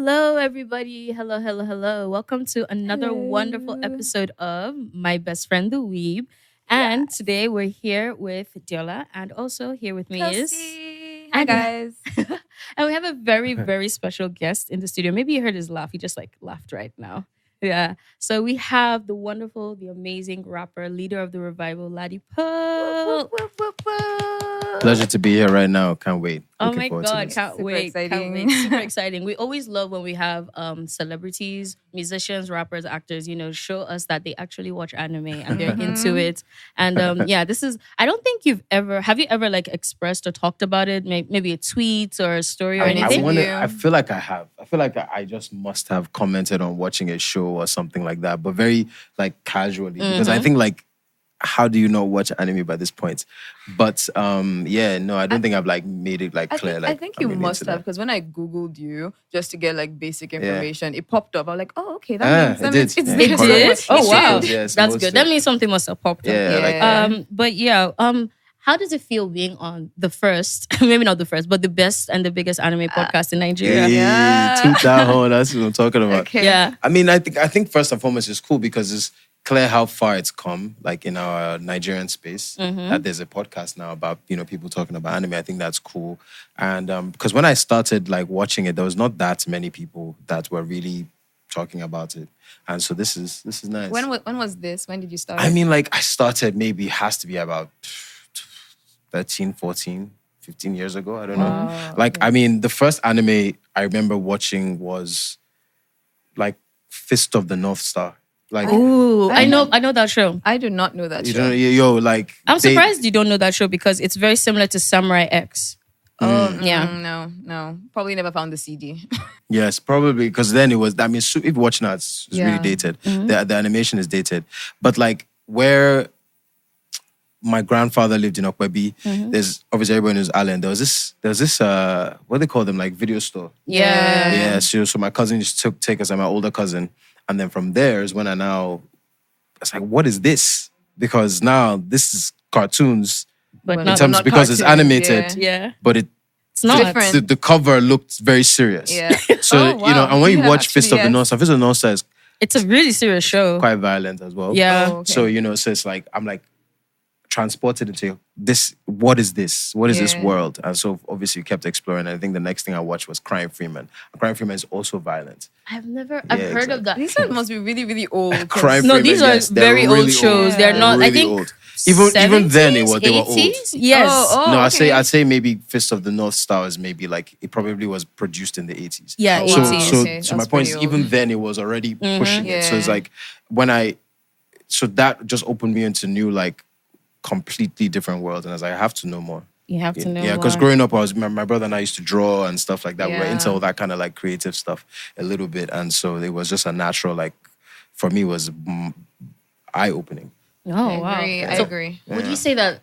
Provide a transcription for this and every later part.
Hello, everybody. Hello, hello, hello. Welcome to another Hello. wonderful episode of My Best Friend, the Weeb. And today we're here with Diola, and also here with me is... Kelsey. Hi, And- guys. And we have a very, very special guest in the studio. Maybe you heard his laugh. He just laughed right now. Yeah. So we have the wonderful, the amazing rapper, leader of the revival, Ladipoe. Pleasure to be here right now. Can't wait. Oh Looking my forward to God, this. can't Super wait. Can't exciting. wait. Super exciting. We always love when we have celebrities, musicians, rappers, actors, show us that they actually watch anime and they're into it. And this is, I don't think have you ever expressed or talked about it? Maybe a tweet or a story or anything? I feel like I have. I feel like I just must have commented on watching a show or something like that, but very casually. Because I think how do you not watch anime by this point? But I don't think I've made it clear. I think you I'm really must into have, that. because when I Googled you just to get basic information, it popped up. I'm like, oh, okay, that it means did. it's Yeah, It there. did? Oh, wow. Yes, That's most good. of That it. means something must have popped up. Yeah, How does it feel being on the first, maybe not the first, but the best and the biggest anime podcast in Nigeria? Yeah. Toot that horn. That's what I'm talking about. Okay. Yeah. I mean, I think first and foremost it's cool because it's clear how far it's come, in our Nigerian space. That there's a podcast now about people talking about anime. I think that's cool, and because when I started watching it, there was not that many people that were really talking about it, and so this is nice. When was this? When did you start? I mean, I started maybe has to be about 13, 14, 15 years ago. I don't know. I mean, the first anime I remember watching was Fist of the North Star. Ooh, I know that show. I do not know that You show. don't I'm surprised you don't know that show because it's very similar to Samurai X. No. Probably never found the CD. Yes, probably because then it was. I mean, if you watch now, it's really dated. The animation is dated, but where my grandfather lived in Okwebi, there's obviously everyone knows Allen. There was this what do they call them, video store. Yeah. So my cousin used to take us and my older cousin, and then from there is when it's what is this? Because now this is cartoons, But Well, not, in terms not because it's cartoons, animated, yeah. but It's not. different. the cover looked very serious. Yeah. So Oh, wow. and when you Yeah, watch Fist of actually, the North Star, Fist of the North Star is It's a really serious show. quite violent as well. Yeah. Oh, okay. So so it's I'm transported into this. What is this? What is this Yeah. world? And so obviously we kept exploring. And I think the next thing I watched was Crying Freeman. And Crying Freeman is also violent. I've heard of that. These ones must be really, really old. 'cause- Crime No, Freeman, these are yes, they're very old really shows. old. They're not. Really I think old. Even then they were 70s, 80s? old. Yes. Oh, No, okay. I'd say maybe Fist of the North Star is maybe it probably was produced in the 80s. Yeah, Oh, So, wow. 80s. so, Okay, so my that's point is, pretty even old. then it was already pushing it. So it's Yeah. so that just opened me into new, completely different world. And I was like, I have to know more. You have to know. Yeah, because more. growing up, my brother and I used to draw and stuff like that. We were Yeah. into all that kind of creative stuff a little bit. And so it was just a natural, for me, was eye-opening. Oh, I wow. agree. I So agree. would you say that,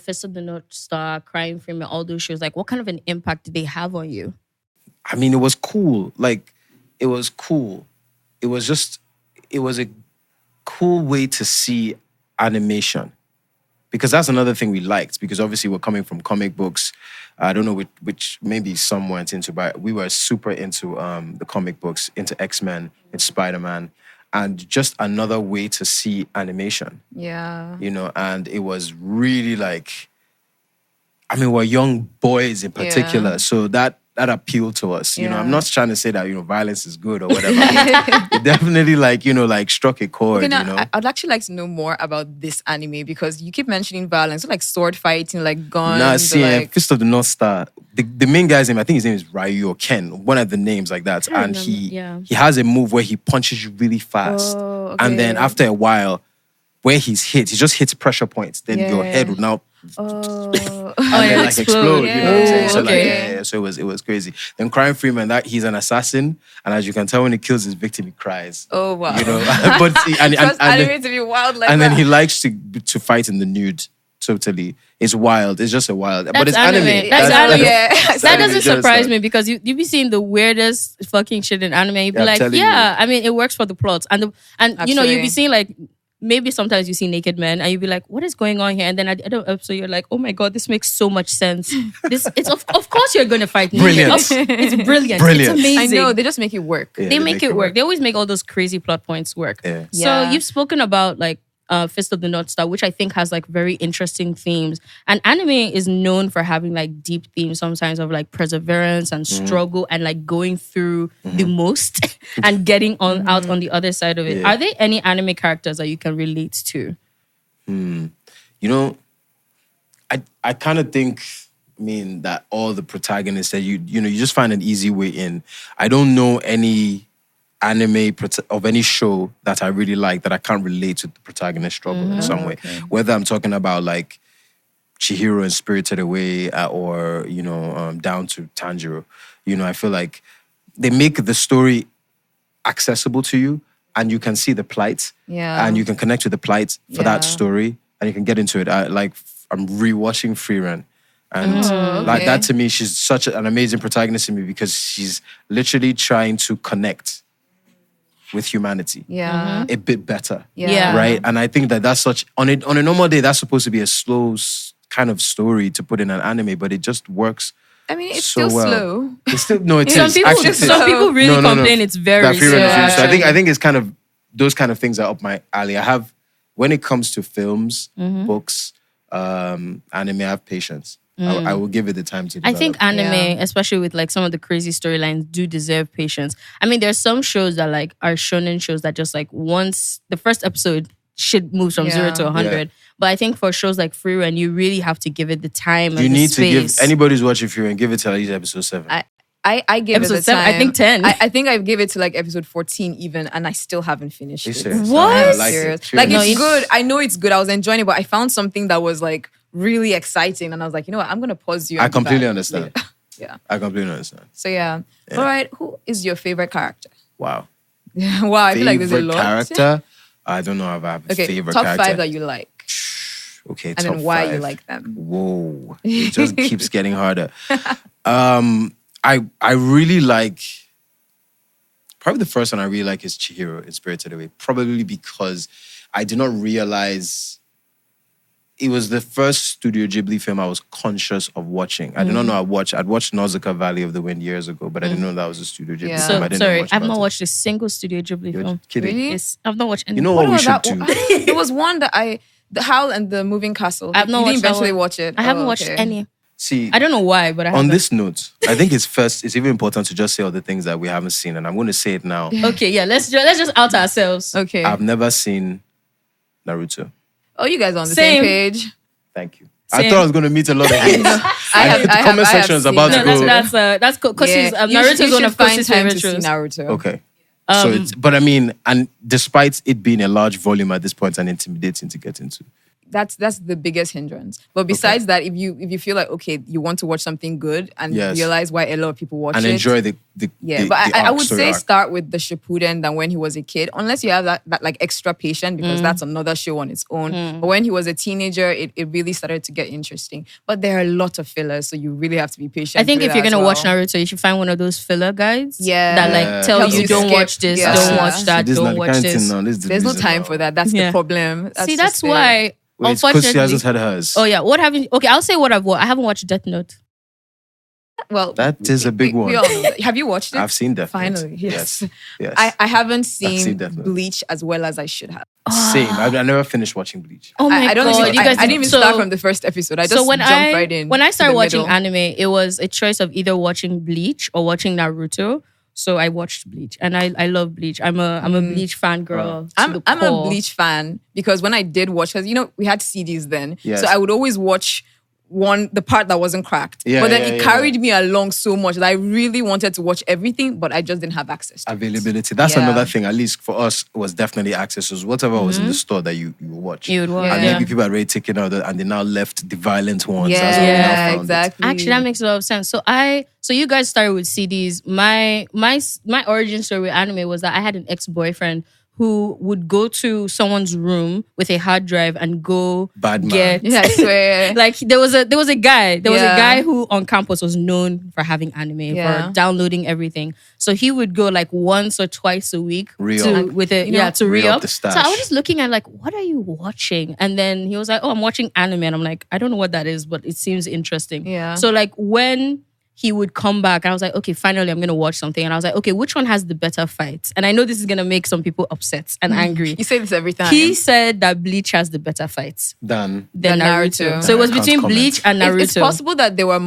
Fist of the North Star, Crying Freeman, all those shows, what kind of an impact did they have on you? I mean, it was cool. It was cool. It was a cool way to see animation. Because that's another thing we liked. Because obviously we're coming from comic books. I don't know which maybe some weren't into, but we were super into the comic books, into X-Men, into Spider-Man. And just another way to see animation. Yeah. And it was really we're young boys in particular. Yeah. So that appealed to us. Yeah. I'm not trying to say that, violence is good or whatever. It definitely struck a chord, Okay, now, I'd actually like to know more about this anime because you keep mentioning violence, so sword fighting, guns. Nah, see, or, Fist of the North Star, the main guy's name, I think his name is Ryu or Ken, one of the names like that. I And remember, he has a move where he punches you really fast. Oh, And then okay. after a while, where he's hit, he just hits pressure points. Then your Yeah. head will now Oh, and then it'll explode. You know what I'm saying? Yeah. So Okay. so it was crazy. Then Crying Freeman, that he's an assassin, and as you can tell, when he kills his victim, he cries. oh wow. But Trust anime to be wild like and that. then he likes to fight in the nude. Totally, it's wild. It's just a wild, but it's anime. That's anime. Yeah. That anime, doesn't just surprise like- me because you be seeing the weirdest fucking shit in anime. You'd be Yeah, I'm like, telling yeah, I mean, it works for the plot. And you'll Actually. be seeing maybe sometimes you see naked men and you'll be like, what is going on here? And then at the end of the episode, you're like, oh my God, this makes so much sense. It's of course you're going to fight naked. Brilliant. It's brilliant. Brilliant. It's amazing. I know, they just make it work. Yeah, They make it work. They always make all those crazy plot points work. Yeah. So Yeah. you've spoken about like Fist of the North Star, which I think has like very interesting themes. And anime is known for having like deep themes sometimes of like perseverance and struggle and like going through the most and getting on out on the other side of it. Yeah. Are there any anime characters that you can relate to? You know, I kind of think, that all the protagonists that you just find an easy way in. I don't know any anime of any show that I really like that I can't relate to the protagonist struggle in some way. Whether I'm talking about like Chihiro and Spirited Away or, down to Tanjiro. I feel like they make the story accessible to you and you can see the plight and you can connect with the plight for that story and you can get into it. I'm rewatching Freerun. And like that to me, she's such an amazing protagonist to me because she's literally trying to connect with humanity a bit better. Yeah. Right? And I think that's such, on a normal day, that's supposed to be a slow kind of story to put in an anime, but it just works. I mean, it's so still well. slow. It's still, no, it Some is. people, Actually, it is. some people really complain it's very That slow. Freerun is- So I actually. think it's kind of, those kind of things are up my alley. When it comes to films, books, anime, I have patience. I will give it the time to develop. I think anime, Yeah. especially with like some of the crazy storylines, do deserve patience. I mean, there's some shows that like are shonen shows that just like once the first episode shit moves from 0 to 100. But I think for shows like Freerun, you really have to give it the time and you the need to give space. anybody who's watching Freerun, give it to at least episode 7. I gave Episode it the 7, time. I think 10. I think I gave it to like episode 14 even, and I still haven't finished You it. serious? What? I I'm like it. serious. Freerun Like is- it's good. I know it's good. I was enjoying it, but I found something that was like really exciting, and I was like, you know what? I'm gonna pause you. I and be completely back understand. later. Yeah. I completely understand. So yeah. All right. Who is your favorite character? Wow. Wow. I feel like there's a Favorite lot. character? I don't know if I have a Okay. favorite Top character. 5 that you like, Okay, and top then why 5. you like them. Whoa. It just keeps getting harder. I really like, probably the first one I really like is Chihiro in Spirited Away. Probably because I did not realize it was the first Studio Ghibli film I was conscious of watching. I did not know I'd watched Nausicaa Valley of the Wind years ago, but I didn't know that was a Studio Ghibli Yeah. film. So I didn't sorry, know much I've about not it. watched a single Studio Ghibli You're film. kidding. Really? Yes, I've not watched any. You know what we was should that? do? There was one that The Howl and the Moving Castle. I've not You didn't watched that eventually one. watch it. I haven't Oh, watched okay. any. See, I don't know why, but I on haven't. this note, I think it's even important to just say all the things that we haven't seen, and I'm going to say it now. Okay, yeah, let's just out ourselves. Okay. I've never seen Naruto. Oh, you guys are on the Same. same page. Thank you. I Same. thot I was going to meet a lot of hate. The comment section is about to No, go. that's cool because Yeah. Naruto is one of Coach's time favorite to see shows. Naruto. Okay. But I mean, and despite it being a large volume at this point and intimidating to get into. That's the biggest hindrance. But besides that, if you feel like okay, you want to watch something good and Yes. realize why a lot of people watch And it, enjoy the yeah. But I would story say arc. start with the Shippuden than when he was a kid, unless you have that like extra patience because that's another show on its own. But when he was a teenager, it really started to get interesting. But there are a lot of fillers, so you really have to be patient. I think through if you're that gonna as watch well. Naruto, you should find one of those filler guides. Yeah. That Yeah. like tell Helps you you don't skip. watch this, Yeah. don't watch that, This is don't not the watch kind of this. thing now. This is the There's no reason time now. for that. That's Yeah. the problem. See, just that's it. why. Wait, because she Unfortunately, hasn't had hers. oh yeah, what haven't? Okay, I'll say what I've watched. I haven't watched Death Note. Well, That is a big one. we all know that. Have you watched it? I've seen Death Note. Finally, yes. Yes. I haven't seen seen Death Note. Bleach as well as I should have. Same. I never finished watching Bleach. Oh my I don't god, even, you guys I didn't even so, start from the first episode. I just so when jumped I right in. when I to started the watching middle. anime, it was a choice of either watching Bleach or watching Naruto. So I watched Bleach, and I love Bleach. I'm a Bleach fan girl. I'm a Bleach fan because when I did watch, because we had CDs then, Yes. so I would always watch the part that wasn't cracked. Yeah, but then yeah, it yeah, carried me along so much that I really wanted to watch everything, but I just didn't have access to it. Availability. That's Yeah. another thing. At least for us, it was definitely access. So whatever was in the store that you would watch. You would watch, And yeah. maybe people are already taken out and they now left the violent ones. Yeah, That's what we now found it. exactly. Actually, that makes a lot of sense. So you guys started with CDs. My origin story with anime was that I had an ex-boyfriend who would go to someone's room with a hard drive and go Bad man. get Yeah, I swear. like there was a guy Yeah. who on campus was known for having anime, Yeah. for downloading everything. So he would go like once or twice a week Re-up. to re-up. the So stash. I was just looking at like, what are you watching? And then he was like, oh, I'm watching anime. And I'm like, I don't know what that is, but it seems interesting. Yeah. So like when he would come back, and I was like, okay, finally I'm gonna watch something. And I was like, okay, which one has the better fights? And I know this is gonna make some people upset and angry. You say this every time. He said that Bleach has the better fights Done. than Than Naruto. Naruto. So it was I can't between comment. Bleach and Naruto. It's possible that there were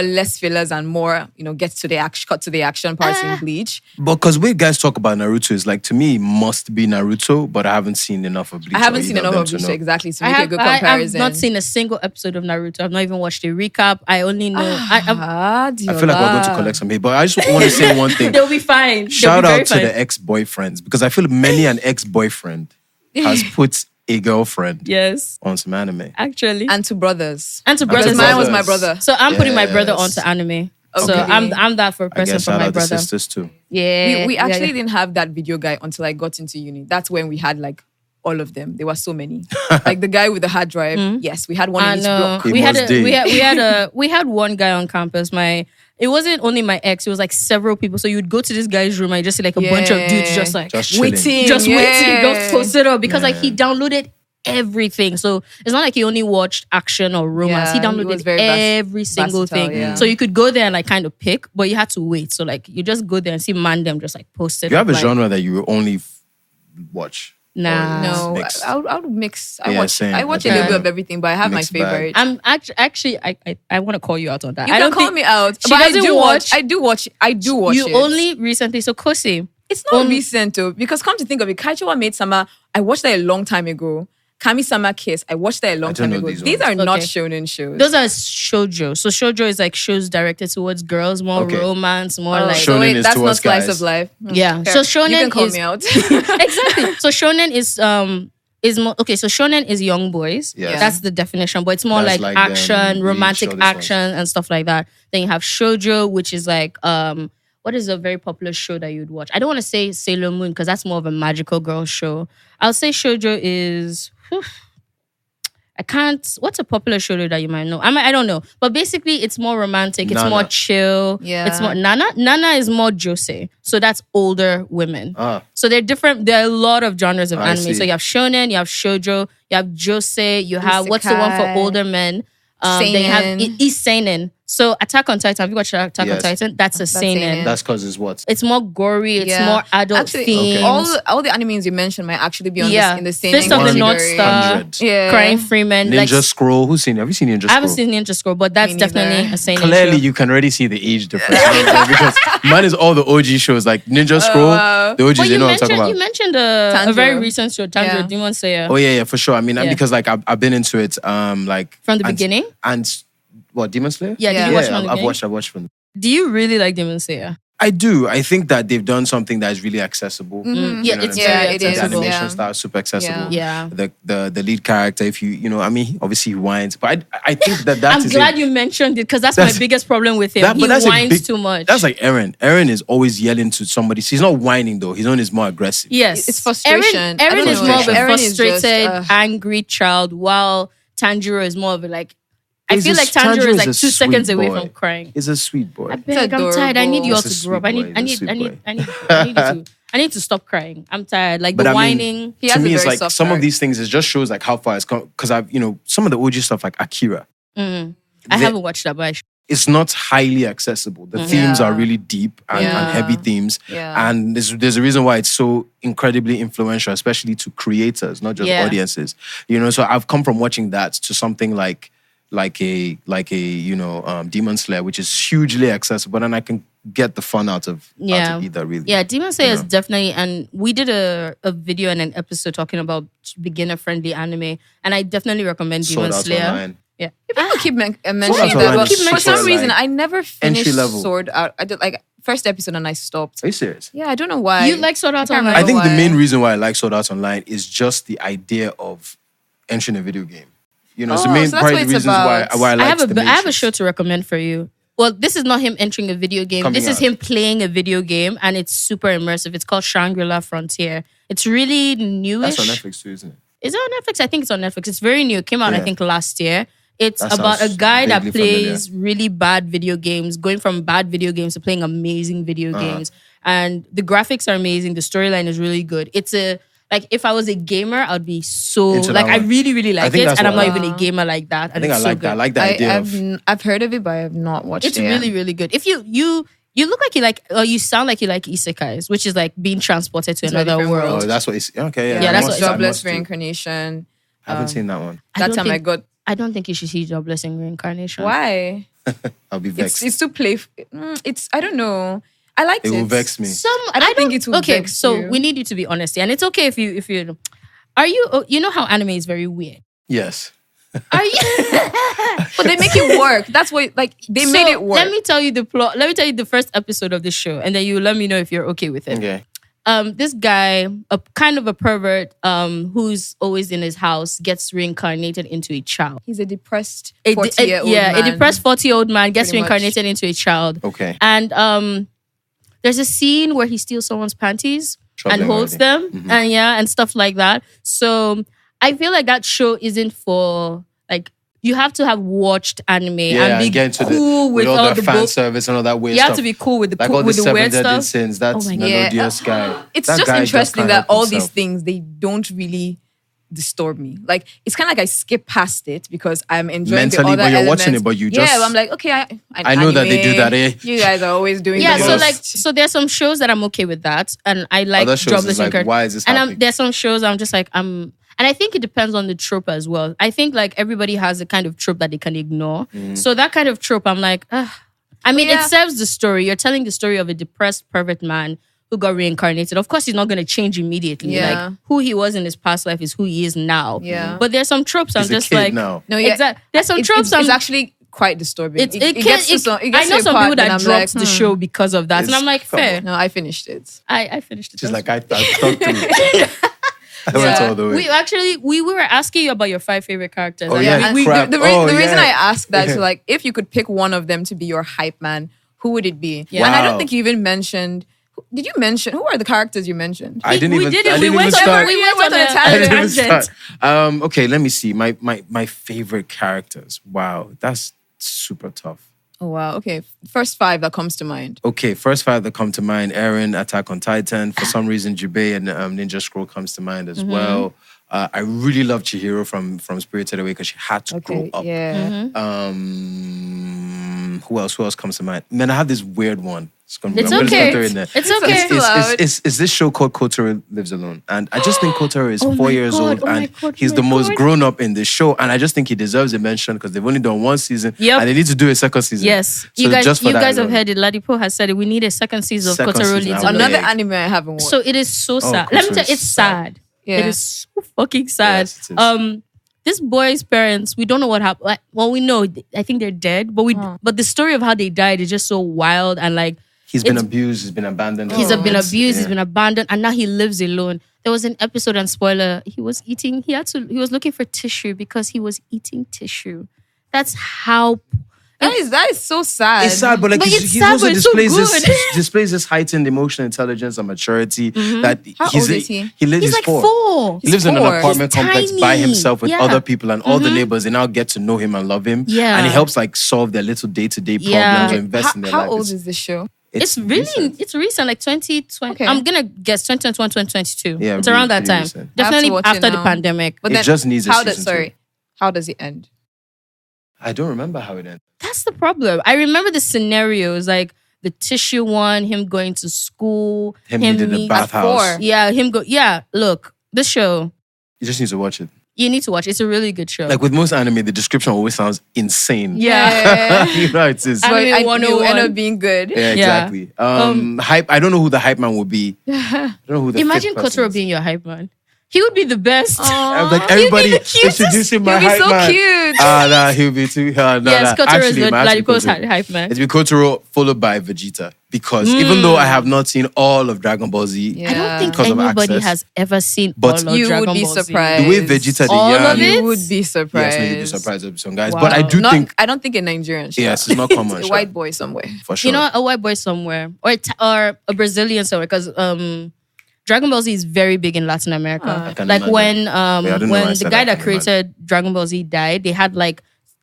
less fillers and more, cut to the action parts in Bleach. Because we guys talk about Naruto is like, to me, it must be Naruto, but I haven't seen enough of Bleach. I haven't or seen either enough them of to Bleach know. exactly to I make a have, good I have comparison. not seen a single episode of Naruto. I've not even watched a recap. I only know. I feel like we're going to collect some hate, but I just want to say one thing. They'll be fine. Shout They'll be out to the ex-boyfriends, because I feel many an ex-boyfriend has put a girlfriend Yes, on some anime. actually. and two brothers. And to And brothers. to Mine was brothers. my brother. So I'm putting my brother Yes. onto anime. So Okay. I'm that for a I person guess for shout my out the brother. sisters too. Yeah. We yeah, actually yeah. didn't have that video guy until I got into uni. That's when we had like all of them. There were so many. Like the guy with the hard drive. Yes, we had one I in each know. block. It We had must we had one guy on campus. It wasn't only my ex, it was like several people. So you'd go to this guy's room and you just see like a bunch of dudes just like Just chilling. waiting. waiting, go post it up because like Yeah. he downloaded everything. So it's not like he only watched action or romance. Yeah, He he downloaded was very every single versatile, thing. yeah. So you could go there and like kind of pick, but you had to wait. So like you just go there and see Mandem just like post it. You have up, a like, genre that you only watch? Nah. Or is No, mixed? I would mix. Yeah, I same. watch I a little think bit of everything, but I have mixed my bag. favorite. I'm actually I want to call you out on that. You I can don't call think me out. she But I doesn't do watch- watch. I do watch. I do watch you it. only recently. So Kosi, It's not recent though, because come to think of it, Kaichiwa Maid Sama, I watched that a long time ago. Kami-sama Kiss, I watched that a long I don't time know ago. these These ones. are not Okay. shonen shows. those are shoujo. So shoujo is like shows directed towards girls, more Okay. romance, more Oh, like Shonen so wait, is that's not towards slice guys. of life. Yeah. Fair. So shonen you can call is- me out. exactly. So shonen is more okay. So shonen is young boys. Yes. That's the definition. But it's more That's like like action, them, romantic Bleach, all this action, and stuff like that. Then you have shoujo, which is like what is a very popular show that you'd watch? I don't want to say Sailor Moon because that's more of a magical girl show. I'll say shoujo is. I can't. What's a popular show that you might know? I don't know, but basically, it's more romantic. It's Nana. more chill. Yeah. It's more Nana. Nana is more josei, so that's older women. Ah, So they're different. There are a lot of genres of I anime. see. So you have shonen, you have shoujo, you have josei, you have what's the one for Isekai. older men? Then you have Seinen. seinen. So Attack on Titan. Have you watched Attack on Yes. Titan? That's a seinen. seinen. that's because it's what? It's more gory. It's Yeah. more adult Actually, themes. all the animes you mentioned might actually be on Yeah. in the same Fist of the One North Star, 100. Yeah. Crying Freeman. Ninja Like, Scroll. Who's seen it? Have you seen Ninja Scroll? I haven't seen Ninja Scroll, but that's Me neither. definitely a seinen Clearly, show. you can already see the age difference. Because mine is all the OG shows like Ninja Scroll. wow. The OGs, But you know what I'm talking you about. mentioned a very Tanjiro. recent show, Tanjiro, Yeah. Demon Slayer. Oh yeah, for sure. I mean, Yeah. because like I've been into it, like From the and- beginning? And what Demon Slayer? Yeah, did Yeah. you watch from the I've beginning? watched. I've watched from. Do you really like Demon Slayer? I do. I think that they've done something that is really accessible. Yeah, You know what it's I'm very saying? it The is, accessible. animation yeah. style is super accessible. Yeah. The lead character, if I mean, obviously he whines, but I think that I'm is glad you mentioned it because that's That's- my biggest problem with him. But He that's a whines big- too much. That's like Eren. Eren is always yelling to somebody. He's not whining though. His own is more aggressive. yes, It's frustration. I Eren don't is know. more of a Eren is just, frustrated, angry child, while Tanjiro is more of a like. I He's feel a- like Tanjiro Tanjiro is is like a 2 seconds sweet away boy. from crying. He's a sweet boy. I beg, I'm adorable. tired. I need you all He's a to grow up. I sweet need, boy. I He's a need, sweet I need, I need, I need to stop crying. I'm tired. Like But the I mean, whining. He to has a me, it's very like soft some of heart. these things. It just shows like how far it's come. Because I've, some of the OG stuff like Akira. I the- haven't watched that, but I should. It's not highly accessible. The themes are really deep and Yeah. heavy themes. Yeah. And there's a reason why it's so incredibly influential, especially to creators, not just Yeah. audiences. So I've come from watching that to something like a Demon Slayer, which is hugely accessible, and I can get the fun out of either really. Yeah, Demon Slayer is definitely, and we did a video and an episode talking about beginner friendly anime, and I definitely recommend Sword Demon Art Slayer. Online. Yeah, People keep mentioning Sword Art that, Online but is for some super, reason, like, I never finished entry level. Sword Art. I did like first episode and I stopped. Are you serious? Yeah, I don't know why. you like Sword Art can't Online? I remember think the why. main reason why I like Sword Art Online is just the idea of entering a video game. So Oh, main so that's part what of the it's reasons about. why I I like have the I have a Matrix. show to recommend for you. Well, this is not him entering a video game. Coming This is out. him playing a video game, and it's super immersive. It's called Shangri-La Frontier. It's really newish. That's on Netflix too, isn't it? Is it on Netflix? I think it's on Netflix. It's very new. It came out, I Yeah. think, last year. It's That about a sounds guy that vaguely plays really bad video games, going from bad video games to playing amazing video games. And the graphics are amazing. The storyline is really good. It's a like if I was a gamer, I'd be so Into like that I one. really, really like think it. that's And I'm what- not even a gamer like that. I And think I it's like so that. I good. like the idea of. I've heard of it, but I have not watched It's it. yet. really, really good. If you look like you like, or you sound like you like isekais, which is like being transported to a another different world. world. Oh, that's what it's. Okay, yeah. Yeah, I that's must- what- I Jobless must do. reincarnation. I haven't seen that one. I That don't time I think- got. I don't think you should see jobless in reincarnation. Why? I'll be vexed. It's too playful. It's I don't know. I liked it. It will vex me. I don't think it will Okay, vex so you. we need you to be honest, here. And it's okay if you. Are you? You know how anime is very weird. Yes. Are you? But they make it work. That's what they So, made it work. Let me tell you the plot. Let me tell you the first episode of the show, and then you let me know if you're okay with it. Okay. This guy, a kind of a pervert, who's always in his house, gets reincarnated into a child. He's a depressed A 40-year-old yeah, man. a depressed 40-year-old man gets Pretty much. reincarnated into a child. Okay. And there's a scene where he steals someone's panties and Troubling holds already. them, and stuff like that. So I feel like that show isn't for like. You have to have watched anime and be get into cool with all all the the fan books. service and all that weird You stuff. have to be cool with the like cool, all the with the seven weird deadly stuff. sins. That's Oh my God. melodious guy. It's That just guy does interesting can't that help all these himself. things they don't really disturb me. Like it's kind of like I skip past it because I'm enjoying Mentally, the other but you're elements. watching it, but you just- yeah. I'm like okay, I know that they do that, eh? You guys are always doing Yeah, the so most. like, so there's some shows that I'm okay with that, and I like Other shows jobless is like, incarnate. why is this And happening? there's some shows I'm just like and I think it depends on the trope as well. I think like everybody has a kind of trope that they can ignore. So that kind of trope, I'm like, ugh. I mean, Yeah. it serves the story. You're telling the story of a depressed pervert man who got reincarnated. Of course, he's not going to change immediately. Yeah. Like who he was in his past life is who he is now. Yeah. But there's some tropes I'm He's a just kid like, now. no, yeah, exactly. There's some it's, tropes. it's actually quite disturbing. it gets gets to some- it I gets know to a some part people that that I'm dropped like, the show because of that, and I'm like, Come fair. on. No, I finished it. I finished it. She's That's like, I thought through. I went all the way. We were asking you about your 5 favorite characters. Oh, And yeah. we- Crap. The Oh, reason yeah. I asked that is like if you could pick one of them to be your hype man, who would it be? Yeah. And I don't Wow. think you even mentioned. Did you mention who are the characters you mentioned? I didn't we even. did it. I We didn't went even on- start. we went on a tangent. I didn't even tangent. start. Okay, let me see. My favorite characters. Wow, that's super tough. Oh wow. Okay, first 5 that comes to mind. Okay, first 5 that come to mind: Eren, Attack on Titan. For some reason, Jubei and Ninja Scroll comes to mind as well. I really love Chihiro from Spirited Away because she had to grow up. Yeah. Who else comes to mind? Man, I have this weird one. I'm It's gonna okay. put her in there. It's okay. It's This show called Kotaro Lives Alone. And I just think Kotaro is Oh 4 my years God, old oh my and God, he's oh the my most God. grown up in the show. And I just think he deserves a mention because they've only done 1 season Yep. and they need to do a second season. Yes, So you guys, just for that have alone. heard it. Ladipoe has said it. We need a second season of Second Kotaro season, Leads I would Alone. Another like- anime I haven't watched. So it is so sad. Let me Kotaro tell you, is it's sad. Yeah. It is so fucking sad. Yes, it is. This boy's parents, we don't know what happened. Well, we know. I think they're dead, but the story of how they died is just so wild and like. He's been It's- abused, he's been abandoned. He's been It's- abused. He's yeah. been abandoned, and now he lives alone. There was an episode, and spoiler, he was eating. He was looking for tissue because he was eating tissue. That's how. that is so sad. It's sad, but like But he it's sad, also but it's so displays good. displays this heightened emotional intelligence and maturity that How he's old is he? He lives He's like 4. 4. He lives in an 4. apartment He's complex by tiny. himself with Yeah. other people and all the neighbors. They now get to know him and love him. Yeah. And he helps like solve their little day-to-day problems Yeah. or invest in their How life. old is this show? It's really, recent. it's recent, like 2020. Okay. I'm gonna guess 2021, 2022. Yeah, it's around that really time. recent. I have to Definitely watch it after the now. pandemic. But It then just needs a how season two. How does it end? I don't remember how it ended. That's the problem. I remember the scenarios, like the tissue one, him going to school, Him needed a meet- bathhouse. 4. Yeah, him go. Yeah, look, this show You just need to watch it. you need to watch. It's a really good show. Like with most anime, the description always sounds insane. yeah. You know, it is. And- But Anime I, you 101. end up being good. Yeah, exactly. Hype. I don't know who the hype man would be. I don't know who the Imagine fifth person Kotaro is. being your hype man. He would be the best. I'm like, everybody introducing my He'll be hype so man. cute. Nah, he'll be too. Yes, Kotaro is the Ladipoe's hype man. It's been Kotaro followed by Vegeta. Because even though I have not seen all of Dragon Ball Z, Yeah. I don't think because of anybody access. has ever seen But all of you Dragon would be Ball Z. surprised. the way Vegeta All the of it? You would be surprised. Yes, no, you'd be surprised with some guys. Wow. But I do think, I don't think a Nigerian. Sure. yes, it's not common. a white boy somewhere. for sure. You know, a white boy somewhere or a Brazilian somewhere because Dragon Ball Z is very big in Latin America. I can Like imagine. when I didn't know I when the said guy I that can created Dragon Ball Z died, they had was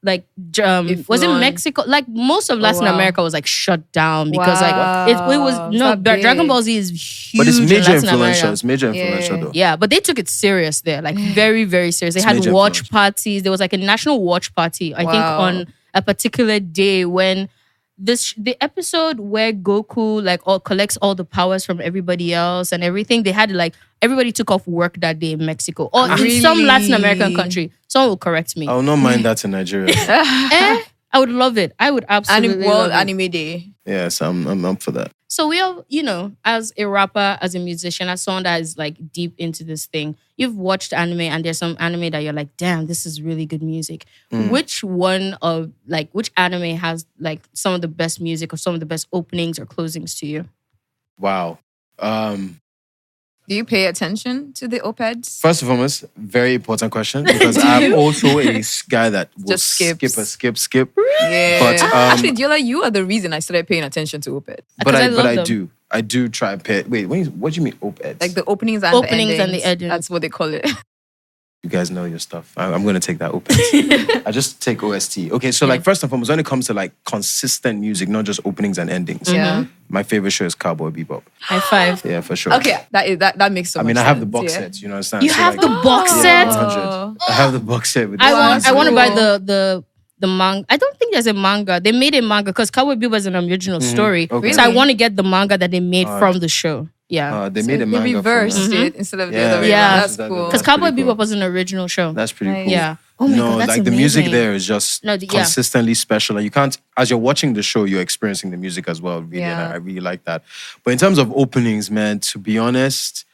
it full-on- Mexico? Like most of Latin wow. America was like shut down because Wow. like it was It's not big. Dragon Ball Z is huge. But it's in major Latin influential. America. It's major influential though. Yeah, but they took it serious there, like very, very serious. They It's had major watch influence. parties. There was like a national watch party, I think, Wow. on a particular day when the episode where Goku like all collects all the powers from everybody else and everything. They had like everybody took off work that day in Mexico or in some Latin American Really? country. Someone will correct me. I will not mind that in Nigeria. I would love it. I would absolutely World love it. Anime Day. Yes, I'm up for that. So we all, as a rapper, as a musician, as someone that is like deep into this thing, you've watched anime and there's some anime that you're like, damn, this is really good music. Which anime has like some of the best music or some of the best openings or closings to you? Wow. Do you pay attention to the op-eds? First and foremost, very important question because I'm also a guy that will Just skips. skip. Yeah. But, actually, Diola, you are the reason I started paying attention to op-eds. But I love them. I do try and pay. Wait, what do you mean op-eds? Like the openings and Openings the and the endings. endings. That's what they call it. You guys know your stuff. I'm going to take that op-eds. I just take OST. Okay, so like first and foremost, when it comes to like consistent music, not just openings and endings, Yeah. my favorite show is Cowboy Bebop. High five. Yeah, for sure. Okay, that makes so I much mean, I sense. have the box yeah. set. You know what I'm saying? You have the box Yeah, set? 100. I have the box set with the I want to Cool. buy the manga. I don't think there's a manga. They made a manga because Cowboy Bebop is an original story. Okay. So I Really? want to get the manga that they made from the show. Yeah. They made a They manga reversed from it instead of the Yeah, other way yeah. around. That's That's cool. Because pretty Cowboy cool. Bebop was an original show. That's pretty Nice. cool. Yeah. Oh my no, God, that's like the music amazing. there is just No, yeah. consistently special. And you can't, as you're watching the show, you're experiencing the music as well. Really, Yeah. and I really like that. But in terms of openings, man, to be honest,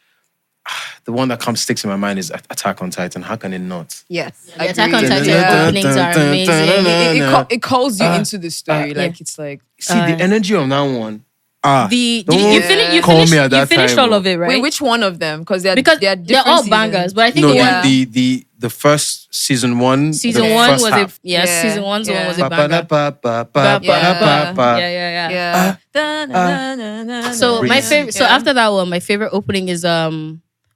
the one that sticks in my mind is Attack on Titan. How can it not? Yes. The Attack on agreed. Titan Yeah. openings are amazing. It calls you into the story. yeah. Like, it's like... See, the energy of that one. You Yeah. Call me at you that finished time, all of it, right? Wait, which one of them? Because they're because they're they're all bangers, but I think No, the Yeah. one the first season one. season the one first was half. yes, Yeah. season one's one Yeah. was a banger. Yeah. Yeah. Yeah. So my Breeze. favorite. So after that one, my favorite opening is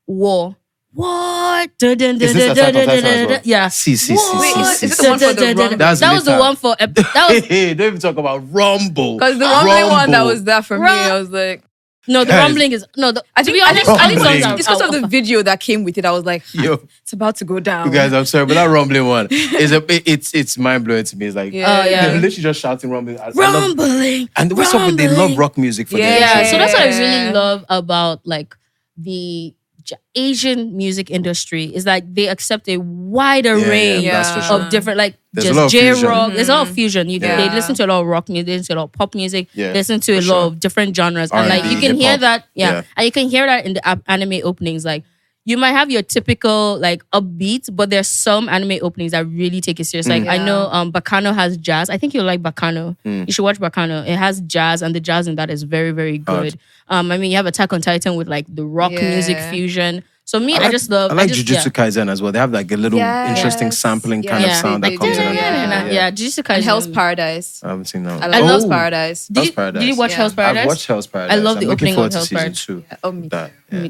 War. What? Is this Attack on Titan as well? Yeah. See. Wait, is it the one for the Rumble? That's That was the later. one for. That was Hey, don't even talk about Rumble. Because the rumbling one that Rumble. was there for me, I was like... no. The Guys. rumbling is no. To be I honest, think I think Rumbling. songs are- it's because of the video that came with it. I was like, Yo. it's about to go down. You guys, I'm sorry, but that rumbling one it's mind blowing to me. It's like Yeah. Oh, yeah. they're literally just shouting rumbling. I love- rumbling. and what's up with they love rock music for their Yeah, shit. so that's what I Yeah. really love about like the Asian music industry is that they accept a wide array Yeah, that's for Yeah. sure. of different like There's a lot just of J fusion. rock. There's a lot of fusion. Yeah. They listen to a lot of rock music, they listen to a lot of pop music, Yeah, they listen to a for lot sure. of different genres, and like R&B, you can hear hip-hop. that. Yeah, Yeah. and you can hear that in the anime openings. Like you might have your typical like upbeat, but there's some anime openings that really take it serious. Like I know Bacano has jazz. I think you'll like Bacano. You should watch Bacano. It has jazz, and the jazz in that is very, very good. I mean, you have Attack on Titan with like the rock music Yeah. fusion. So me, I just love. I like just, Jujutsu Kaisen as well. They have like a little interesting Yes. sampling kind of Yeah. sound They that comes in. Yeah, Jujutsu Kaisen. And Hell's Paradise. I haven't seen that. I one. love Hell's Oh, Paradise. Did you, Paradise. did you watch Yeah. Hell's Paradise? I've watched Hell's Paradise. I love the I'm looking opening forward of to Hell's season Paradise. 2. Oh, me. That, yeah.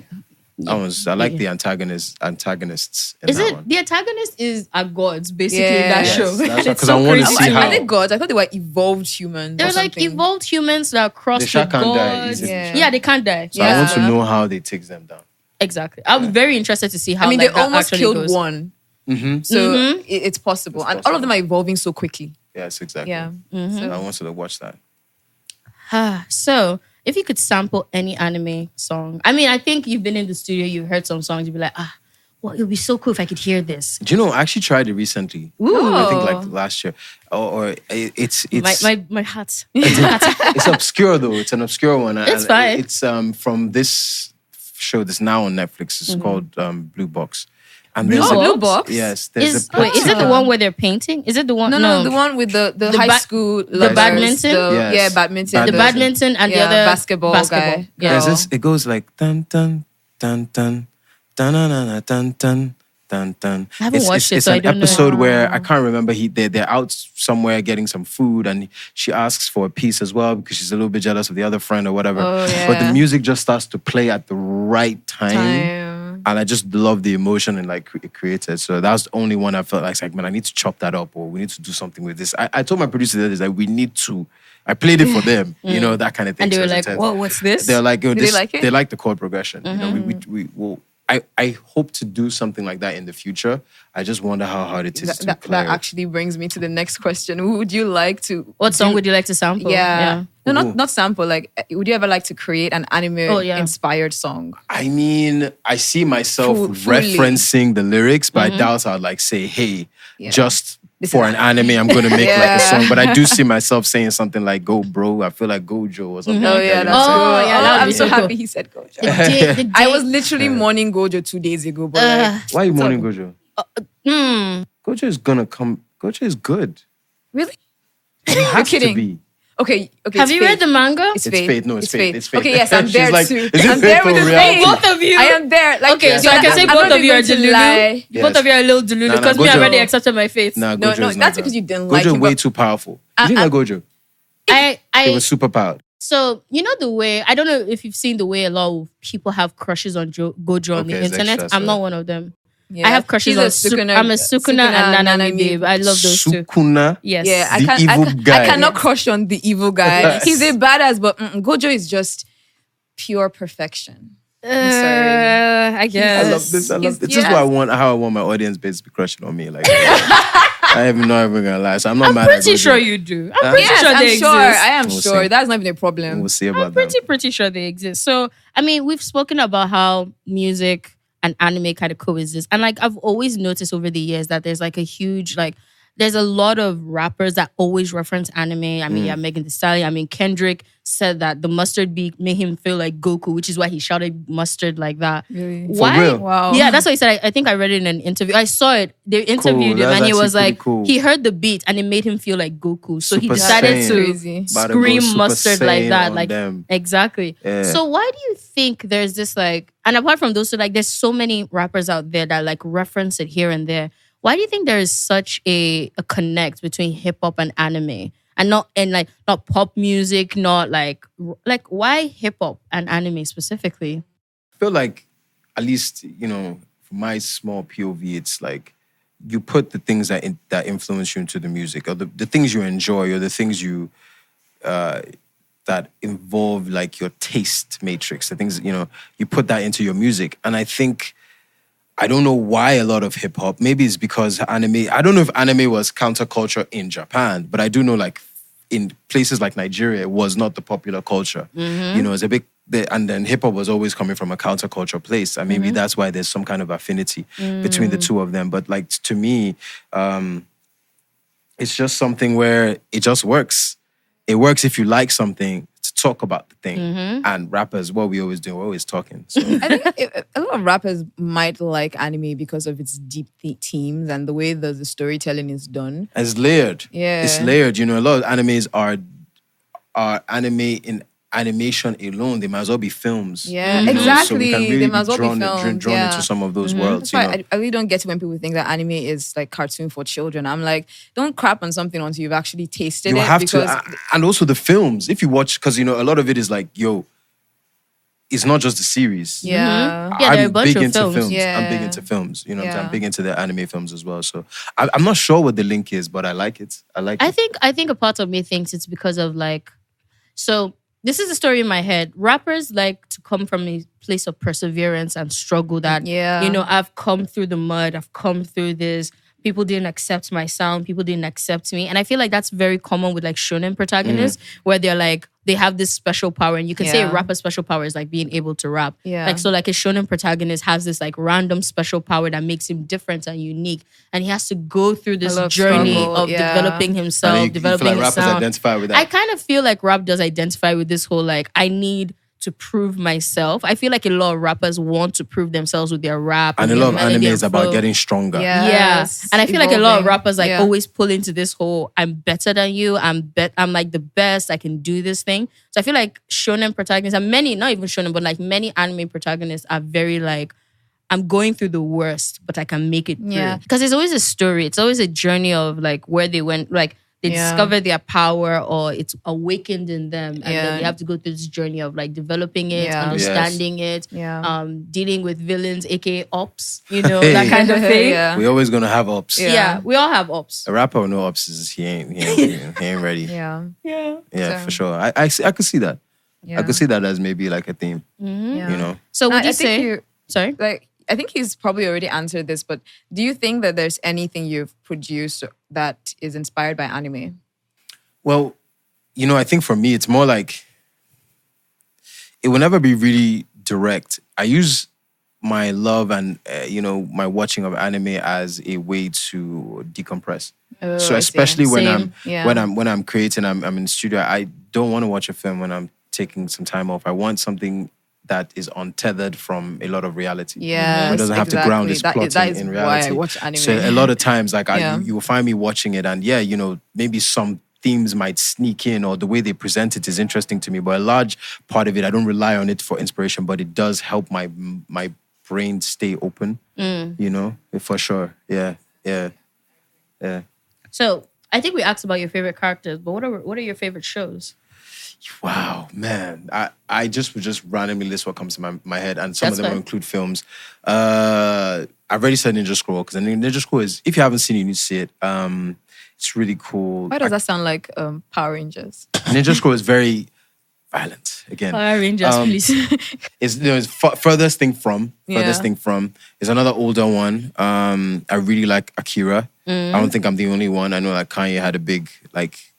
I like the antagonists in Is that it one. the antagonist are gods basically in Yeah. that Yes, show? that's right, It's 'cause I wanna crazy. see how- Are they gods? I thought they were evolved humans. They're or like something. evolved humans that cross They the sure can't die gods. easily. Yeah, they can't die. So I want to know how they take them down. Exactly. I'm very interested to see how. I mean, like, they that almost actually killed goes. one. Mm-hmm. So it's possible. It's And all possible. of them are evolving so quickly. Yes, exactly. Yeah. I want to watch that. So, if you could sample any anime song, I mean, I think you've been in the studio, you've heard some songs, you'd be like, well, it would be so cool if I could hear this. Do you know? I actually tried it recently. I think like last year. Or it's My heart. it's obscure though. It's an obscure one. It's And fine. It's from this show that's now on Netflix. It's called Blue Box. And Blue there's a- Box? Blue Box? Yes, there's Is a it the one where they're painting? Is it the one? No, the one with the high school lovers, badminton? Yes. Yeah, badminton. The badminton and the other basketball guy. Yeah. There's this, it goes like dun dun dun dun dun dun dun dun dun dun dun. I haven't watched it, it's so I an don't know. episode where I can't remember. They're out somewhere getting some food, and she asks for a piece as well because she's a little bit jealous of the other friend or whatever. Oh, yeah. But the music just starts to play at the right time. And I just love the emotion and like it created. So that was the only one I felt like, man, I need to chop that up, or we need to do something with this. I told my producer that is like, we need to. I played it for them, you know, that kind of thing. And they were So like, it's whoa, what's this? They're like, yo, Did this, they like it? they like the chord progression. You know, we will. I hope to do something like that in the future. I just wonder how hard it is to That clear. actually brings me to the next question. Who would you like to? What song would you like to sample? Yeah. No, Ooh. not sample. Like, would you ever like to create an anime inspired song? I mean, I see myself Fully. referencing the lyrics, but I doubt I'd like say, hey, Yeah. just This for is an anime, I'm going to make like Yeah. a song. But I do see myself saying something like, go bro. I feel like Gojo or something Oh like yeah, that. that's Oh, cool. yeah, that would I'm be so so cool. happy he said Gojo. The I day- was literally mourning Gojo 2 days ago, but like, Why are you mourning Gojo? Hmm. Gojo is going to come. Gojo is good. really? It You're has to kidding. be. Okay. Have it's you fate. read the manga? It's It's fate. fate. No, it's fate. It's fate. Okay, yes, I'm She's there like, too. is it I'm fate there for with the reality? fate. Both of you. I am there. Like, Okay, so I can say I'm both not of you even are going to Delulu. lie. Yes. Both of you are a little Delulu Nah, because me, I Gojo- already accepted my faith. Nah, No, Gojo no, is not that's that. because you didn't Gojo like him, way but- too powerful. You didn't like Gojo. He I was super powered. So, you know the way, I don't know if you've seen the way a lot of people have crushes on Gojo on the Okay, it's internet. extra, I'm so- not one of them. Yeah. I have crushes She's on I'm a Sukuna and Nanami babe. I love those two. Sukuna. Yes. Yeah, The evil guy. I cannot crush on the evil guy. Yes. He's a badass, but Gojo is just pure perfection. I guess. I love this. I love He's- this. This is yes. how I want my audience base to be crushing on me. Like, I am not even gonna lie. So I'm not I'm mad at pretty Gojo. sure you do. I'm pretty Yes, sure I'm they sure. exist. I am We'll sure. see. That's not even a problem. We'll see about I'm that. pretty sure they exist. So, I mean, we've spoken about how music and anime kind of coexist. And like, I've always noticed over the years that there's like a huge, like, there's a lot of rappers that always reference anime. I mean, yeah, Megan Thee Stallion. I mean, Kendrick said that the mustard beat made him feel like Goku, which is why he shouted mustard like that. Really? Why? real? Wow. Yeah, that's what he said. I think I read it in an interview. I saw it. They interviewed him That's and he was actually like, pretty cool. he heard the beat and it made him feel like Goku. So he Super decided Saiyan. to Crazy. About to go scream Super mustard like Saiyan that. on Like, them. exactly. Yeah. So why do you think there's this like, and apart from those two, like there's so many rappers out there that like reference it here and there. Why do you think there is such a connect between hip hop and anime? And not pop music, not like why hip hop and anime specifically? I feel like, at least, you know, from my small POV, it's like you put the things that influence you into the music, or the things you enjoy, or the things you that involve like your taste matrix. The things, you know, you put that into your music. And I think, I don't know why a lot of hip hop, maybe it's because anime, I don't know if anime was counterculture in Japan, but I do know like in places like Nigeria, it was not the popular culture. You know, it's a big, and then hip hop was always coming from a counterculture place. And maybe that's why there's some kind of affinity between the two of them. But like, to me, it's just something where it just works. It works if you like something, to talk about the thing. And rappers, what we always do, we're always talking. So. I think a lot of rappers might like anime because of its deep themes and the way the storytelling is done. It's layered. Yeah. It's layered. You know, a lot of animes are anime in animation alone. They might as well be films. Yeah, you know? exactly. So we can really They might as be well be filmed. drawn Yeah. into some of those worlds. That's You why know? I really don't get it when people think that anime is like cartoon for children. I'm like, don't crap on something until you've actually tasted You it. have because to, and also the films. If you watch, because you know, a lot of it is like, yo, it's not just the series. Yeah. Yeah, there are a bunch big of into films. Yeah. I'm big into films. You know, what I'm saying? Yeah. I'm big into the anime films as well. So I'm not sure what the link is, but I like it. I like it. I think a part of me thinks it's because of like, so this is the story in my head. Rappers like to come from a place of perseverance and struggle that, Yeah. you know, I've come through the mud, I've come through this. People didn't accept my sound, people didn't accept me. And I feel like that's very common with like shonen protagonists where they're like, they have this special power. And you can say a Yeah. rapper's special power is like being able to rap. Yeah. Like, so like a shonen protagonist has this like random special power that makes him different and unique. And he has to go through this lot of journey struggle, of yeah. developing And himself, then you feel developing like his rappers sound. identify with that. I kind of feel like rap does identify with this whole like, I need to prove myself. I feel like a lot of rappers want to prove themselves with their rap. And a their lot of melody anime and is about flow. getting stronger. Yeah. And I feel like a lot of Evolving. rappers like Yeah. always pull into this whole I'm better than you. I'm like the best. I can do this thing. So I feel like shonen protagonists and many, not even shonen, but like many anime protagonists are very like I'm going through the worst, but I can make it through. Yeah. Because it's always a story. It's always a journey of like where they went, like they discover their power or it's awakened in them. And then they have to go through this journey of like developing it, Yeah. understanding it, Yeah. dealing with villains, aka ops, that kind of thing. Yeah. We're always gonna have ups. Yeah, we all have ops. A rapper with no ups is he ain't ready. Yeah. Yeah, So- for sure. I could see that. Yeah. I could see that as maybe like a theme. Yeah. You know. So would I you think say? Sorry. like I think he's probably already answered this, but do you think that there's anything you've produced that is inspired by anime? Well, I think for me, it's more like it will never be really direct. I use my love and my watching of anime as a way to decompress. Oh, So I see. especially when Same. I'm creating, I'm in the studio. I don't want to watch a film when I'm taking some time off. I want something that is untethered from a lot of reality. Yeah, It doesn't have to ground its plot that in is reality. why I watch anime. So a lot of times, like Yeah. you will find me watching it, and maybe some themes might sneak in, or the way they present it is interesting to me. But a large part of it, I don't rely on it for inspiration, but it does help my brain stay open. For sure. Yeah. So I think we asked about your favorite characters, but what are your favorite shows? Wow, man. I would just randomly list what comes to my head, and some That's of them will fine. include films. I've already said Ninja Scroll, because Ninja Scroll is, if you haven't seen it, you need to see it. It's really cool. Why does that sound like Power Rangers? Ninja Scroll is very violent. Again, Power Rangers, please. it's furthest thing from. Yeah. Furthest thing from is another older one. I really like Akira. I don't think I'm the only one. I know like Kanye had a big